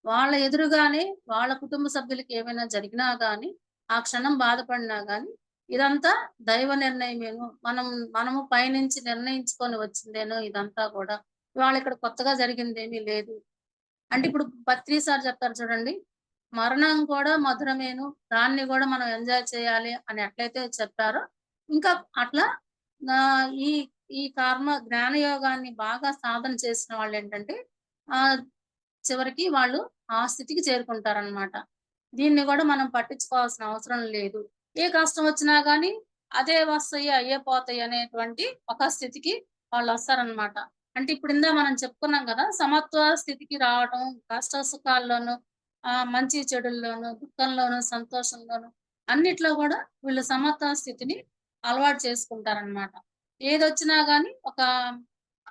వాళ్ళ ఎదురుగానే వాళ్ళ కుటుంబ సభ్యులకి ఏమైనా జరిగినా గాని, ఆ క్షణం బాధపడినా గాని, ఇదంతా దైవ నిర్ణయమేమో, మనము పైనుంచి నిర్ణయించుకొని వచ్చిందేనో ఇదంతా గూడా. ఇవాళ ఇక్కడ కొత్తగా జరిగిందేమీ లేదు. అంటే ఇప్పుడు పత్రి సార్ చెప్తారు చూడండి. మరణం కూడా మధురమేను. దాన్ని గూడా మనం ఎంజాయ్ చేయాలి అని ఎట్లయితే చెప్పారో, ఇంకా అట్లా ఈ ఈ జ్ఞానయోగాన్ని బాగా సాధన చేసిన వాళ్ళేంటంటే, ఆహ్, చివరికి వాళ్ళు ఆ స్థితికి చేరుకుంటారనమాట. దీన్ని గూడా మనం పట్టించుకోవాల్సిన అవసరం లేదు. ఏ కష్టం వచ్చినా గానీ, అదే వస్తాయి, అయ్యే పోతాయి అనేటువంటి ఒక స్థితికి వాళ్ళొస్తారనమాట. అంటే ఇప్పుడు మనం చెప్పుకున్నాం గదా! సమత్వ స్థితికి రావటం, కష్ట సుఖాల్లోనూ, మంచి చెడుల్లోనూ, దుఃఖంలోనూ, సంతోషంలోనూ అన్నిట్లో గూడా వీళ్ళు సమత్వ స్థితిని అలవాటు చేసుకుంటారనమాట. ఏదొచ్చినా గానీ ఒక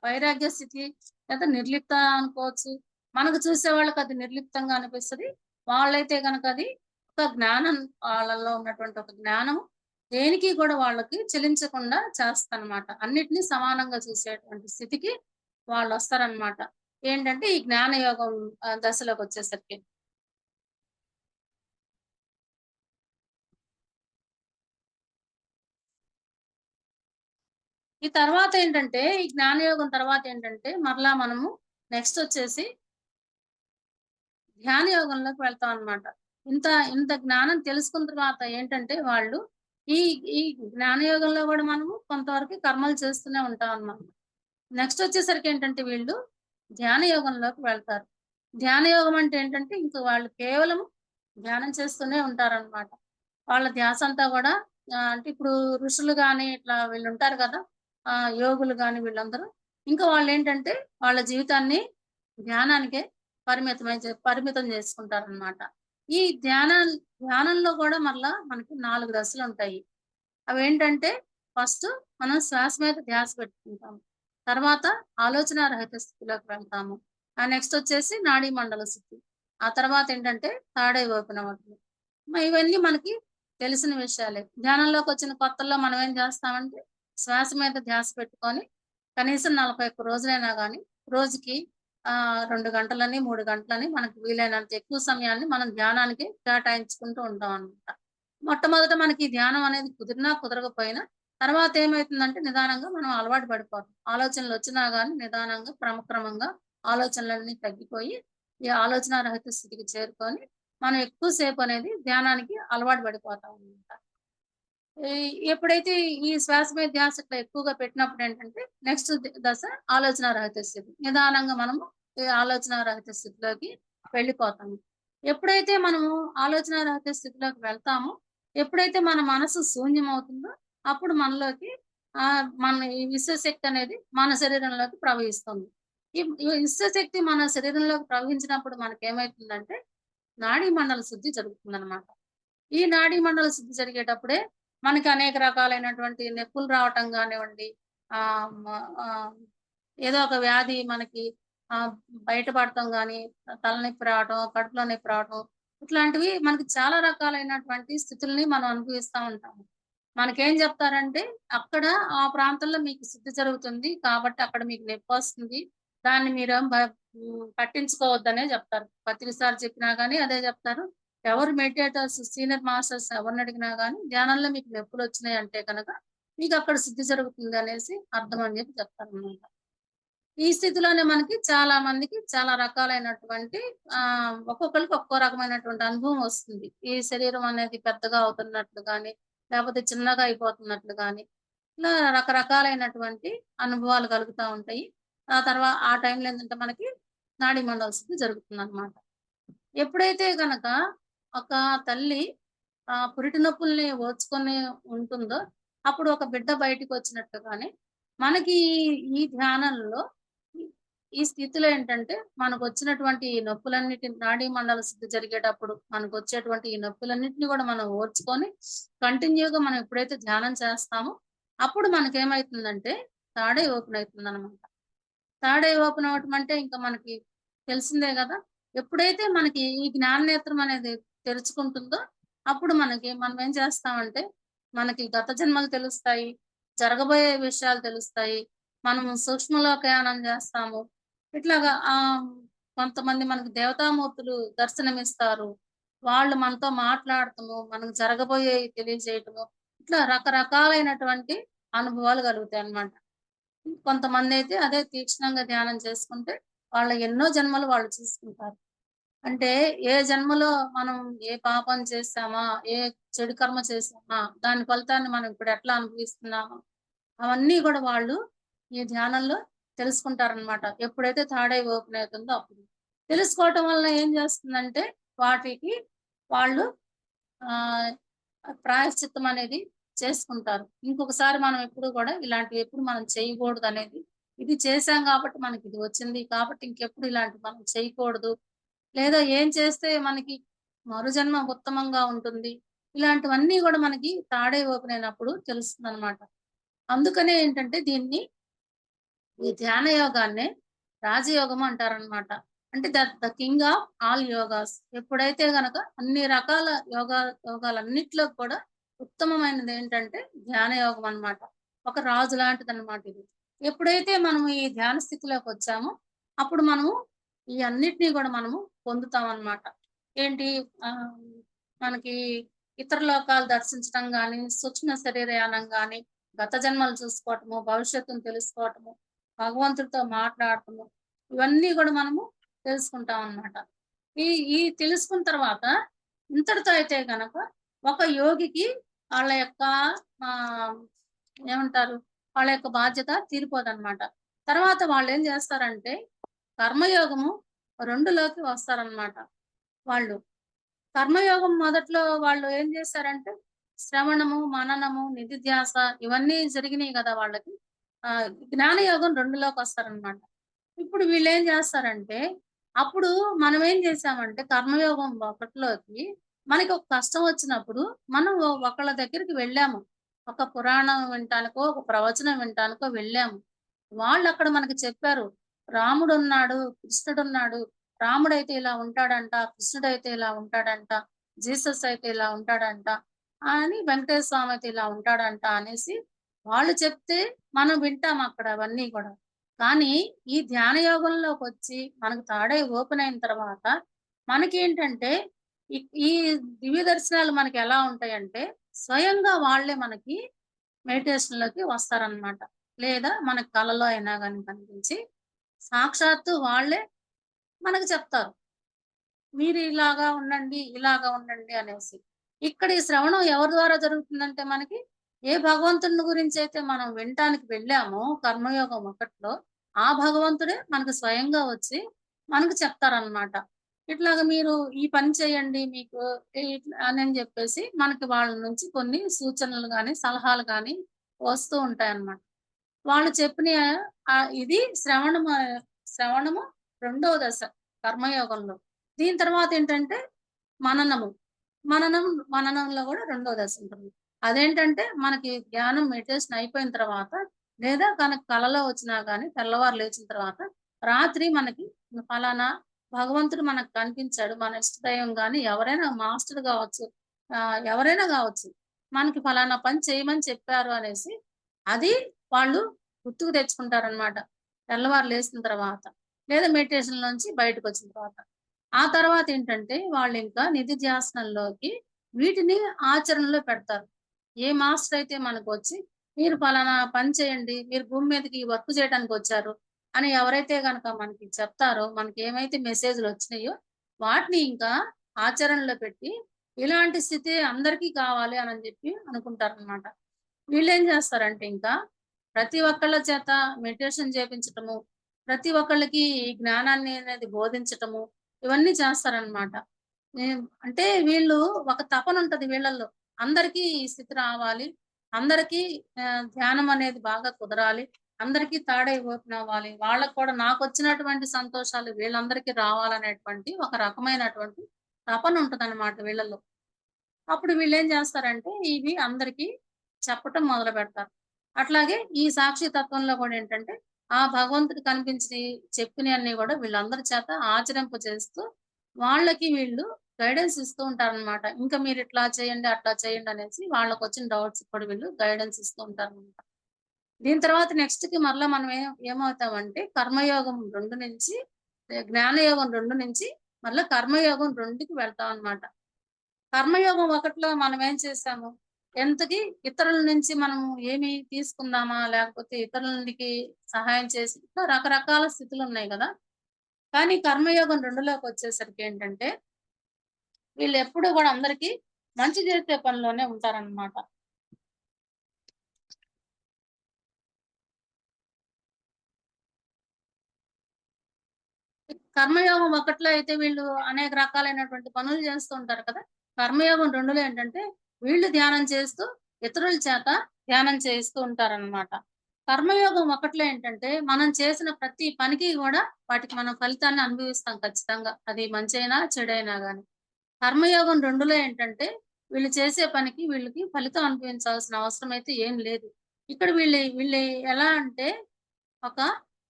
వైరాగ్య స్థితి లేదా నిర్లిప్త అనుకోవచ్చు. మనకు చూసేవాళ్ళకి అది నిర్లిప్తంగా అనిపిస్తది. వాళ్ళైతే గనక అది ఒక జ్ఞానం, వాళ్ళలో ఉన్నటువంటి ఒక జ్ఞానం దేనికి కూడా వాళ్ళకి చెలించకుండా చేస్తదనమాట. అన్నిటిని సమానంగా చూసేటువంటి స్థితికి వాళ్ళొస్తారనమాట. ఏంటంటే ఈ జ్ఞానయోగం దశలోకొచ్చేసరికి. ఈ తర్వాతేంటంటే, ఈ జ్ఞానయోగం తర్వాతేంటంటే, మరలా మనము నెక్స్టొచ్చేసి ధ్యాన యోగంలోకి వెళ్తాం అన్నమాట. ఇంత ఇంత జ్ఞానం తెలుసుకున్న తర్వాత ఏంటంటే వాళ్ళు ఈ ఈ జ్ఞాన యోగంలో గూడా మనము కొంతవరకు కర్మలు చేస్తూనే ఉంటాం అన్నమాట. నెక్స్ట్ వచ్చేసరికి ఏంటంటే వీళ్ళు ధ్యాన యోగంలోకి వెళ్తారు. ధ్యాన యోగం అంటే ఏంటంటే ఇంక వాళ్ళు కేవలం ధ్యానం చేస్తూనే ఉంటారన్నమాట. వాళ్ళ ధ్యాసంతా గూడా అంటే ఇప్పుడు ఋషులు గాని ఇట్లా వీళ్ళుంటారు గదా! యోగులు గాని వీళ్ళందరూ ఇంకా వాళ్ళేంటంటే వాళ్ళ జీవితాన్ని ధ్యానానికే పరిమితం చేసుకుంటారనమాట. ఈ ధ్యానంలో గూడా మరలా మనకి 4 దశలుంటాయి. అవేంటంటే ఫస్ట్ మనం శ్వాస మీద ధ్యాస పెట్టుకుంటాం. తర్వాత ఆలోచన రహిత స్థితిలోకి వెళ్తాము. నెక్స్టొచ్చేసి నాడీ మండల స్థితి. ఆ తర్వాతేంటంటే థర్డ్ ఐ ఓపెన్ అవ్వటం. ఇవన్నీ మనకి తెలిసిన విషయాలే. ధ్యానంలోకొచ్చిన కొత్తల్లో మనం ఏం చేస్తామంటే శ్వాస మీద ధ్యాస పెట్టుకొని కనీసం 41 రోజులైనా గాని రోజుకి 2 గంటలని, 3 గంటలని మనకు వీలైనంత ఎక్కువ సమయాన్ని మనం ధ్యానానికి కేటాయించుకుంటూ ఉంటామనమాట. మొట్టమొదట మనకి ఈ ధ్యానం అనేది కుదిరినా, కుదరకపోయినా తర్వాత ఏమైతుందంటే నిదానంగా మనం అలవాటు పడిపోతాం. ఆలోచనలొచ్చినా గాని నిదానంగా క్రమక్రమంగా ఆలోచనలన్నీ తగ్గిపోయి, ఈ ఆలోచన రహిత స్థితికి చేరుకొని మనం ఎక్కువ సేపనేది ధ్యానానికి అలవాటు పడిపోతామనమాట. ఈ ఎప్పుడైతే ఈ శ్వాస మీద ధ్యాస ఇట్లా ఎక్కువగా పెట్టినప్పుడు ఏంటంటే నెక్స్ట్ దశ ఆలోచన రహిత స్థితి. నిదానంగా మనము ఈ ఆలోచన రహిత స్థితిలోకి వెళ్ళిపోతాము. ఎప్పుడైతే మనము ఆలోచన రహిత స్థితిలోకి వెళ్తామో, ఎప్పుడైతే మన మనసు శూన్యమవుతుందో, అప్పుడు మనలోకి మన ఈ విశ్వశక్తి అనేది మన శరీరంలోకి ప్రవహిస్తుంది. ఈ విశ్వశక్తి మన శరీరంలోకి ప్రవహించినప్పుడు మనకేమైతుందంటే, నాడీ మండల శుద్ధి జరుగుతుందనమాట. ఈ నాడీ మండల శుద్ధి జరిగేటప్పుడే మనకి అనేక రకాలైనటువంటి నొప్పులు రావటం గానివ్వండి, ఆహ్, మ ఆహ్, ఏదో ఒక వ్యాధి మనకి ఆహ్, బయటపడటం గాని, తలనొప్పి రావటం, కడుపులో నొప్పి రావటం, ఇట్లాంటివి మనకి చాలా రకాలైనటువంటి స్థితుల్ని మనం అనుభవిస్తా ఉంటాము. మనకేం జెప్తారంటే, అక్కడ ఆ ప్రాంతంలో మీకు శుద్ధి జరుగుతుంది. కాబట్టి అక్కడ మీకు నొప్పొస్తుంది. దాన్ని మీరేం పట్టించుకోవద్దనే జెప్తారు. ప్రతిసారి చెప్పినా గాని అదే జెప్తారు. ఎవరు మెడిటేటర్స్, సీనియర్ మాస్టర్స్ ఎవరినడిగినా గాని, ధ్యానంలో మీకు నొప్పులొచ్చినాయంటే గనక, మీకక్కడ శుద్ధి జరుగుతుందనేసి అర్థం అని జెప్పి చెప్తారనమాట. ఈ స్థితిలోనే మనకి చాలా మందికి చాలా రకాలైనటువంటి ఒక్కొక్కళ్ళకి ఒక్కో రకమైనటువంటి అనుభవం వస్తుంది. ఈ శరీరం అనేది పెద్దగా అవుతున్నట్లు గాని, లేపోతే చిన్నగా అయిపోతున్నట్లు గాని, ఇలా రకరకాలైనటువంటి అనుభవాలు కలుగుతా ఉంటాయి. ఆ టైంలో ఏందంటే మనకి నాడీ మండల శుద్ధి జరుగుతుందనమాట. ఎప్పుడైతే గనక ఒక తల్లి పురిటి నొప్పుల్ని ఓర్చుకొని ఉంటుందో, అప్పుడు ఒక బిడ్డ బయటికొచ్చినట్టుగానే మనకి ఈ ధ్యానంలో ఈ ఈ స్థితిలో ఏంటంటే, మనకొచ్చినటువంటి ఈ నొప్పులన్నిటిని నాడీ మండల శుద్ధి జరిగేటప్పుడు మనకొచ్చేటువంటి ఈ నొప్పులన్నిటిని గూడా మనం ఓర్చుకొని కంటిన్యూగా మనం ఎప్పుడైతే ధ్యానం చేస్తామో, అప్పుడు మనకేమైతుందంటే తాడై ఓపెన్ అయితుందనమాట. థర్డ్ ఐ ఓపెన్ అవ్వటం అంటే ఇంకా మనకి తెలిసిందే గదా! ఎప్పుడైతే మనకి ఈ జ్ఞాన నేత్రం అనేది తెరుచుకుంటుందో, అప్పుడు మనం ఏం చేస్తామంటే, మనకి గత జన్మలు తెలుస్తాయి. జరగబోయే విషయాలు తెలుస్తాయి. మనము సూక్ష్మలోకయానం జేస్తాము. ఇట్లాగా కొంతమంది మనకు దేవతామూర్తులు దర్శనమిస్తారు. వాళ్ళు మనతో మాట్లాడటము, మనకు జరగబోయేయి తెలియజేయటము, ఇట్లా రకరకాలైనటువంటి అనుభవాలు కలుగుతాయన్నమాట. కొంతమందైతే అదే తీక్షణంగా ధ్యానం చేసుకుంటే, వాళ్ళ ఎన్నో జన్మలు వాళ్ళు చూసుకుంటారు. అంటే ఏ జన్మలో మనం ఏ పాపం చేశామా, ఏ చెడు కర్మ చేశామా, దాని ఫలితాన్ని మనం ఇప్పుడు ఎట్లా అనుభవిస్తున్నామో, అవన్నీ గూడా వాళ్ళు ఈ ధ్యానంలో తెలుసుకుంటారనమాట. ఎప్పుడైతే థర్డ్ ఐ ఓపెన్ అవుతుందో అప్పుడు. తెలుసుకోవటం వల్ల ఏం చేస్తుందంటే, వాటికి వాళ్ళు ఆహ్, ప్రాయశ్చిత్తం అనేది చేసుకుంటారు. ఇంకొకసారి మనం ఎప్పుడు గూడా ఇలాంటివి ఎప్పుడు మనం చేయకూడదనేది, ఇది చేశాం గాబట్టి మనకిది వచ్చింది. కాబట్టి ఇంకెప్పుడు ఇలాంటివి మనం చేయకూడదు. లేదా ఏం చేస్తే మనకి మరుజన్మ ఉత్తమంగా ఉంటుంది. ఇలాంటివన్నీ గూడా మనకి తాడై ఓపెన్ అయినప్పుడు తెలుస్తుందనమాట. అందుకనే ఏంటంటే దీన్ని ఈ ధ్యాన యోగాన్నే రాజయోగం అంటారనమాట. అంటే the king of all yogas. ఎప్పుడైతే గనక అన్ని రకాల యోగాలన్నిట్లో కూడా ఉత్తమమైనదేంటంటే ధ్యాన యోగం అన్నమాట. ఒక రాజు లాంటిదన్నమాట ఇది. ఎప్పుడైతే మనము ఈ ధ్యాన స్థితిలోకొచ్చామో, అప్పుడు మనము ఈ అన్నిటిని గూడా మనము పొందుతామన్నమాట. ఏంటి ఆహ్, మనకి ఇతర లోకాలు దర్శించటం గాని, సూక్ష్మ శరీరయానం గాని, గత జన్మలు చూసుకోవటము, భవిష్యత్తును తెలుసుకోవటము, భగవంతుడితో మాట్లాడటము, ఇవన్నీ గూడా మనము తెలుసుకుంటామనమాట. ఈ ఈ తెలుసుకున్న తర్వాత ఇంతటితో అయితే గనక ఒక యోగికి వాళ్ళ యొక్క ఆహ్, ఏమంటారు? వాళ్ళ యొక్క బాధ్యత తీరిపోదనమాట. తర్వాత వాళ్ళేం జేస్తారంటే కర్మయోగము 2లోకి వస్తారనమాట వాళ్ళు. కర్మయోగం మొదట్లో వాళ్ళు ఏం జేశారంటే, శ్రవణము, మననము, నిధిధ్యాస ఇవన్నీ జరిగినియి గదా వాళ్ళకి. జ్ఞానయోగం 2లోకొస్తారనమాట. ఇప్పుడు వీళ్ళేం జేస్తారంటే, అప్పుడు మనమేం జేసామంటే, కర్మయోగం 1లోకి మనకొక కష్టం వచ్చినప్పుడు, మనం ఒకళ్ళ దగ్గరికి వెళ్ళాము. ఒక పురాణం వినటానికో, ఒక ప్రవచనం వినటానికో వెళ్ళాము. వాళ్ళక్కడ మనకి చెప్పారు. రాముడున్నాడు, కృష్ణుడున్నాడు. రాముడైతే ఇలా ఉంటాడంట, కృష్ణుడైతే ఇలా ఉంటాడంట, జీసస్ అయితే ఇలా ఉంటాడంట, అని వెంకటేశ్వర స్వామి అయితే ఇలా ఉంటాడంట అనేసి వాళ్ళు చెప్తే మనం వింటాం అక్కడ అవన్నీ గూడా. కానీ ఈ ధ్యాన యోగంలోకొచ్చి మనకు తాడై ఓపెన్ అయిన తర్వాత మనకేంటంటే ఈ ఈ దివ్య దర్శనాలు మనకెలా ఉంటాయంటే స్వయంగా వాళ్ళే మనకి మెడిటేషన్‌లోకి వస్తారనమాట. లేదా మన కలలో అయినా గాని కనిపించి సాక్షాత్తు వాళ్ళే మనకు చెప్తారు. మీరు ఇలాగా ఉండండి, ఇలాగా ఉండండి అనేసి. ఇక్కడ ఈ శ్రవణం ఎవరి ద్వారా జరుగుతుందంటే మనకి ఏ భగవంతుని గురించి అయితే మనం వినటానికి వెళ్ళామో కర్మయోగం ఒకటిలో, ఆ భగవంతుడే మనకు స్వయంగా వచ్చి మనకు చెప్తారనమాట. ఇట్లాగ మీరు ఈ పని చేయండి మీకు ఇట్లా అని చెప్పేసి మనకి వాళ్ళ నుంచి కొన్ని సూచనలు గాని, సలహాలు గాని వస్తూ ఉంటాయన్నమాట. వాళ్ళు చెప్పిన ఇది శ్రవణము రెండవ దశ కర్మయోగంలో. దీని తర్వాతేంటంటే మననము. మననంలో గూడా రెండో దశ ఉంటుంది. అదేంటంటే మనకి ధ్యానం మెడిటేషన్ అయిపోయిన తర్వాత లేదా కనుక కలలో వచ్చినా గాని తెల్లవారు లేచిన తర్వాత రాత్రి మనకి ఫలానా భగవంతుడు మనకు కనిపించాడు. మన ఇష్ట దైవం గాని ఎవరైనా మాస్టర్ గావచ్చు. ఎవరైనా గావచ్చు. మనకి ఫలానా పని చేయమని చెప్పారు అనేసి అది వాళ్ళు గుర్తుకు తెచ్చుకుంటారనమాట. తెల్లవారు లేసిన తర్వాత. లేదా మెడిటేషన్ నుంచి బయటకొచ్చిన తర్వాత. ఆ తర్వాతేంటంటే వాళ్ళింకా నిధిధ్యాసనంలోకి వీటిని ఆచరణలో పెడతారు. ఏ మాస్టర్ అయితే మనకొచ్చి మీరు పలానా పని చేయండి. మీరు భూమి మీదకి ఈ వర్క్ చేయడానికొచ్చారు అని ఎవరైతే గనక మనకి చెప్తారో, మనకేమైతే మెసేజ్‌లొచ్చినాయో వాటిని ఇంకా ఆచరణలో పెట్టి ఇలాంటి స్థితి అందరికీ కావాలి అనని జెప్పి అనుకుంటారనమాట. వీళ్ళేం జేస్తారంటే ఇంకా ప్రతి ఒక్కళ్ళ చేత మెడిటేషన్ చేపించటము, ప్రతి ఒక్కళ్ళకి ఈ జ్ఞానాన్ని అనేది బోధించటము, ఇవన్నీ చేస్తారనమాట. అంటే వీళ్ళు ఒక తపనుంటది వీళ్ళల్లో. అందరికీ ఈ స్థితి రావాలి. అందరికీ ధ్యానం అనేది బాగా కుదరాలి. అందరికీ థర్డ్ ఐ ఓపెన్ అవ్వాలి. వాళ్ళకి కూడా నాకొచ్చినటువంటి సంతోషాలు వీళ్ళందరికీ రావాలనేటువంటి ఒక రకమైనటువంటి తపనుంటదనమాట వీళ్ళల్లో. అప్పుడు వీళ్ళేం జేస్తారంటే, ఇవి అందరికీ చెప్పటం మొదలుపెడతారు. అట్లాగే ఈ సాక్షి తత్వంలో గూడా ఏంటంటే, ఆ భగవంతుడు కనిపించి చెప్పినయన్నీ గూడా వీళ్ళందరి చేత ఆచరింపజేస్తూ, వాళ్ళకి వీళ్ళు గైడెన్స్ ఇస్తూ ఉంటారనమాట. ఇంకా మీరిట్లా చేయండి, అట్లా చేయండి అనేసి వాళ్ళకొచ్చిన డౌట్స్‌కి కూడా వీళ్ళు గైడెన్స్ ఇస్తూ ఉంటారనమాట. దీని తర్వాత నెక్స్ట్‌కి మరలా మనం ఏమవుతామంటే, కర్మయోగం 2 నుంచి జ్ఞానయోగం 2 నుంచి మళ్ళా కర్మయోగం 2కి వెళ్తామనమాట. కర్మయోగం ఒకటిలో మనమేం చేసాము? ఎంతకి ఇతరుల నుంచి మనం ఏమి తీసుకుందామా? లేకపోతే ఇతరులకి సహాయం చేసి ఇట్లా రకరకాల స్థితులున్నాయి గదా! కానీ కర్మయోగం 2లోకొచ్చేసరికేంటంటే, వీళ్ళెప్పుడు గూడా అందరికి మంచి చేసే పనిలోనే ఉంటారనమాట. కర్మయోగం ఒకటిలో అయితే వీళ్ళు అనేక రకాలైనటువంటి పనులు చేస్తూ ఉంటారు కదా! కర్మయోగం 2లో ఏంటంటే, వీళ్ళు ధ్యానం చేస్తూ, ఇతరుల చేత ధ్యానం చేయిస్తూ ఉంటారనమాట. కర్మయోగం ఒకటిలో ఏంటంటే, మనం చేసిన ప్రతి పనికి గూడా వాటికి మనం ఫలితాన్ని అనుభవిస్తాం ఖచ్చితంగా. అది మంచైనా, చెడైనా గాని. కర్మయోగం 2లో ఏంటంటే, వీళ్ళు చేసే పనికి వీళ్ళకి ఫలితం అనుభవించాల్సిన అవసరం అయితే ఏం లేదు. ఇక్కడ వీళ్ళు ఎలా అంటే ఒక,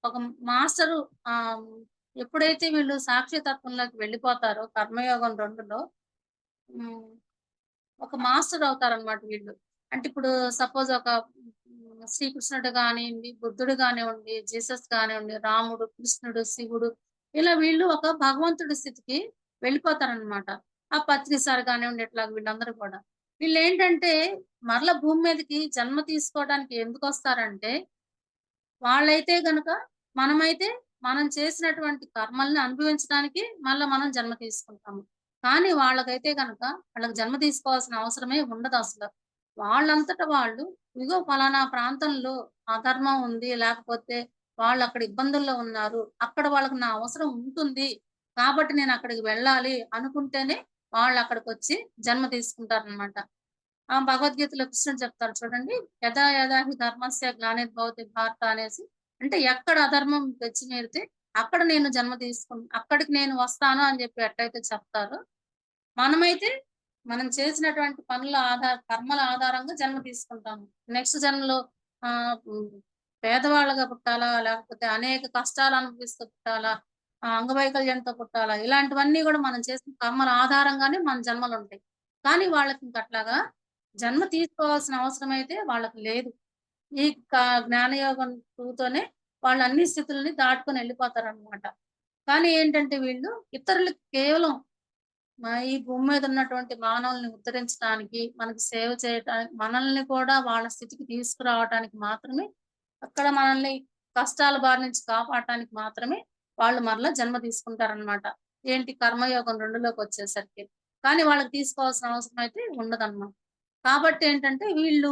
ఒక మాస్టరు ఆహ్, ఎప్పుడైతే వీళ్ళు సాక్షి తత్వంలోకి వెళ్ళిపోతారో కర్మయోగం 2లో హ్మ్. ఒక మాస్టర్ అవుతారనమాట వీళ్ళు. అంటే ఇప్పుడు సపోజ్ ఒక శ్రీకృష్ణుడు గానియండి, బుద్ధుడు గానివ్వండి, జీసస్ గానివ్వండి, రాముడు, కృష్ణుడు, శివుడు ఇలా వీళ్ళు ఒక భగవంతుడి స్థితికి వెళ్ళిపోతారనమాట. ఆ పత్రి సార్ గానివ్వండి ఇట్లా వీళ్ళందరూ కూడా. వీళ్ళేంటంటే మరల భూమి మీదకి జన్మ తీసుకోవడానికి ఎందుకొస్తారంటే వాళ్ళైతే గనక మనమైతే మనం చేసినటువంటి కర్మల్ని అనుభవించడానికి మళ్ళా మనం జన్మ తీసుకుంటాము. కానీ వాళ్ళకైతే గనక వాళ్ళకి జన్మ తీసుకోవాల్సిన అవసరమే ఉండదసల. వాళ్ళంతట వాళ్ళు ఇదిగో పలానా ప్రాంతంలో అధర్మం ఉంది. లేకపోతే వాళ్ళక్కడ ఇబ్బందుల్లో ఉన్నారు. అక్కడ వాళ్ళకి నా అవసరం ఉంటుంది. కాబట్టి నేనక్కడికి వెళ్ళాలి అనుకుంటేనే వాళ్ళక్కడికొచ్చి జన్మ తీసుకుంటారనమాట. ఆ! భగవద్గీతలో కృష్ణుడు చెప్తారు చూడండి. యదా యదా హి ధర్మస్య గ్లానిర్భవతి భారత అనేసి. అంటే ఎక్కడ అధర్మం తెచ్చి మీరితే అక్కడ నేను జన్మ అక్కడికి నేను వస్తాను అని చెప్పి ఎట్లయితే చెప్తారో, మనమైతే మనం చేసినటువంటి పనుల కర్మల ఆధారంగా జన్మ తీసుకుంటాము. నెక్స్ట్ జన్మలో హ్మ్. పేదవాళ్ళగా పుట్టాలా? లేకపోతే అనేక కష్టాలు అనుభవిస్తూ పుట్టాలా? అంగవైకల్యంతో పుట్టాలా? ఇలాంటివన్నీ గూడా మనం చేసిన కర్మల ఆధారంగానే మన జన్మలుంటాయి. కానీ వాళ్ళకింక అట్లాగా జన్మ తీసుకోవాల్సిన అవసరమైతే వాళ్ళకి లేదు. ఈ క జ్ఞానయోగం 2తోనే వాళ్ళు అన్ని స్థితుల్ని దాటుకొని ఎళ్ళిపోతారనమాట. కానీ ఏంటంటే వీళ్ళు ఇతరులకి కేవలం ఈ భూమి మీద ఉన్నటువంటి మానవుల్ని ఉద్ధరించడానికి, మనకి సేవ చేయటానికి, మనల్ని కూడా వాళ్ళ స్థితికి తీసుకురావటానికి మాత్రమే, అక్కడ మనల్ని కష్టాల బారి నుంచి కాపాడటానికి మాత్రమే వాళ్ళు మరలా జన్మ తీసుకుంటారనమాట. ఏంటి కర్మయోగం 2లోకొచ్చేసరికి. కానీ వాళ్ళకి తీసుకోవాల్సిన అవసరం అయితే ఉండదన్నమాట. కాబట్టి ఏంటంటే వీళ్ళు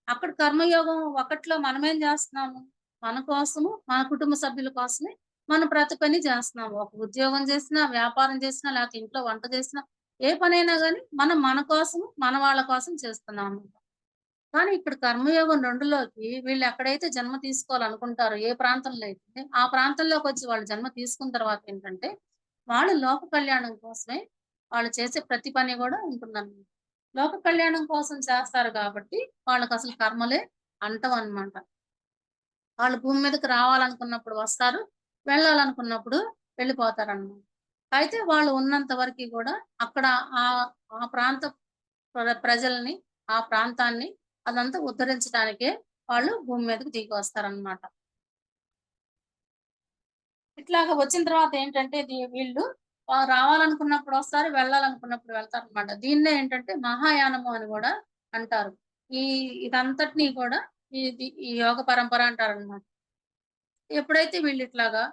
అక్కడ కర్మయోగం ఒకట్లో మనమేం చేస్తున్నాము? మన కోసము, మన కుటుంబ సభ్యుల కోసమే మనం ప్రతి పని చేస్తున్నాము. ఒక ఉద్యోగం చేసినా, వ్యాపారం చేసినా, లేకపోతే ఇంట్లో వంట చేసినా, ఏ పనైనా గాని మనం మన కోసము, మన వాళ్ళ కోసం చేస్తున్నాము. కానీ ఇక్కడ కర్మయోగం 2లోకి వీళ్ళు ఎక్కడైతే జన్మ తీసుకోవాలనుకుంటారో, ఏ ప్రాంతంలో అయితే, ఆ ప్రాంతంలోకొచ్చి వాళ్ళు జన్మ తీసుకున్న తర్వాత ఏంటంటే, వాళ్ళు లోక కళ్యాణం కోసమే వాళ్ళు చేసే ప్రతి పని గూడా ఉంటుందన్నమాట. లోక కళ్యాణం కోసం చేస్తారు గాబట్టి, వాళ్ళకసలు కర్మలే అంటవన్నమాట. వాళ్ళు భూమి మీదకి రావాలనుకున్నప్పుడు వస్తారు. వెళ్ళాలనుకున్నప్పుడు వెళ్ళిపోతారన్నమాట. అయితే వాళ్ళు ఉన్నంత వరకి గూడా అక్కడ ఆహ్, ఆ ప్రాంత ప్రజల్ని, ఆ ప్రాంతాన్ని అదంతా ఉద్ధరించడానికే వాళ్ళు భూమి మీదకి దిగి వస్తారన్నమాట. ఇట్లాగ వచ్చిన తర్వాత ఏంటంటే వీళ్ళు రావాలనుకున్నప్పుడు వస్తారు, వెళ్ళాలనుకున్నప్పుడు వెళ్తారనమాట. దీన్నే ఏంటంటే మహాయానము అని గూడా అంటారు. ఈ ఇదంతటిని కూడా ఈ యోగ పరంపర అంటారనమాట. ఎప్పుడైతే వీళ్ళిట్లాగా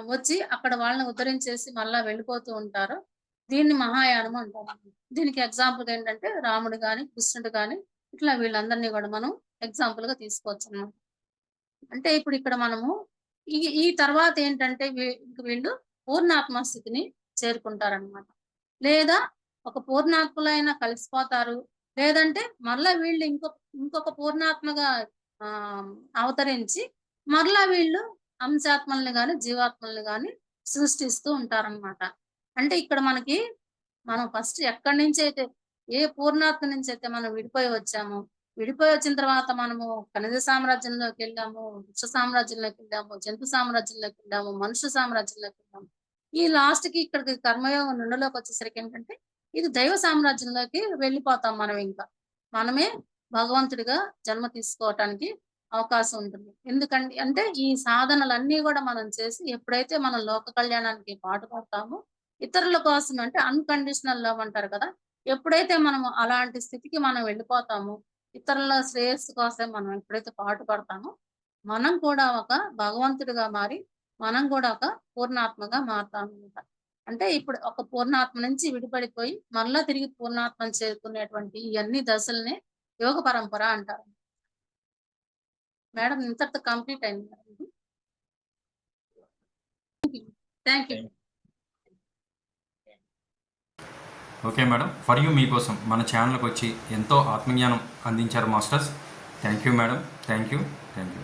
వచ్చి అక్కడ వాళ్ళని ఉద్ధరించేసి మళ్ళా వెళ్ళిపోతూ ఉంటారో, దీన్ని మహాయానం అంటారు. దీనికి ఎగ్జాంపుల్ ఏంటంటే రాముడు గాని, కృష్ణుడు గాని ఇట్లా వీళ్ళందరిని గూడా మనం ఎగ్జాంపుల్‌గా తీసుకోవచ్చనమాట. అంటే ఇప్పుడిక్కడ మనము ఈ ఈ తర్వాతేంటంటే వీళ్ళు పూర్ణాత్మ స్థితిని చేరుకుంటారనమాట. లేదా ఒక పూర్ణాత్ములైన కలిసిపోతారు. లేదంటే మరలా వీళ్ళు ఇంకొక పూర్ణాత్మగా అవతరించి మరలా వీళ్ళు అంశాత్మల్ని గాని, జీవాత్మల్ని గాని సృష్టిస్తూ ఉంటారనమాట. అంటే ఇక్కడ మనం ఫస్ట్ ఎక్కడి నుంచైతే ఏ పూర్ణాత్మ నుంచైతే మనం విడిపోయి వచ్చామో, విడిపోయి వచ్చిన తర్వాత మనము ఖనిజ సామ్రాజ్యంలోకెళ్ళాము, వృక్ష సామ్రాజ్యంలోకెళ్ళాము, జంతు సామ్రాజ్యంలోకెళ్ళాము, మనుష్య సామ్రాజ్యంలోకెళ్ళాము. ఈ లాస్ట్‌కి ఇక్కడికి కర్మయోగం 2లోకొచ్చేసరికేంటంటే, ఇది దైవ సామ్రాజ్యంలోకి వెళ్ళిపోతాం మనమింక. మనమే భగవంతుడిగా జన్మ తీసుకోవటానికి అవకాశం ఉంటుంది. ఎందుకండి అంటే ఈ సాధనలన్నీ గూడా మనం చేసి ఎప్పుడైతే మనం లోక కళ్యాణానికి పాటుపడతామో, ఇతరుల కోసం అంటే అన్‌కండిషనల్ లవ్ అంటారు కదా! ఎప్పుడైతే మనము అలాంటి స్థితికి మనం వెళ్ళిపోతామో, ఇతరుల శ్రేయస్సు కోసం మనం ఎప్పుడైతే పాటుపడతామో, మనం కూడా ఒక భగవంతుడిగా మారి, మనం గూడా ఒక పూర్ణాత్మగా మారతామనమాట. అంటే ఇప్పుడు ఒక పూర్ణాత్మ నుంచి విడిపడిపోయి, మరలా తిరిగి పూర్ణాత్మను చేరుకునేటువంటి ఈ అన్ని దశల్నే యోగ పరంపర అంటారు. మేడం ఇంతటితో కంప్లీట్ అయింది మేడం ఇది. Thank you. Okay madam. For you మీకోసం మన ఛానల్‌కి వచ్చి ఎంతో ఆత్మజ్ఞానం అందించారు masters. Thank you madam. Thank you. Thank you.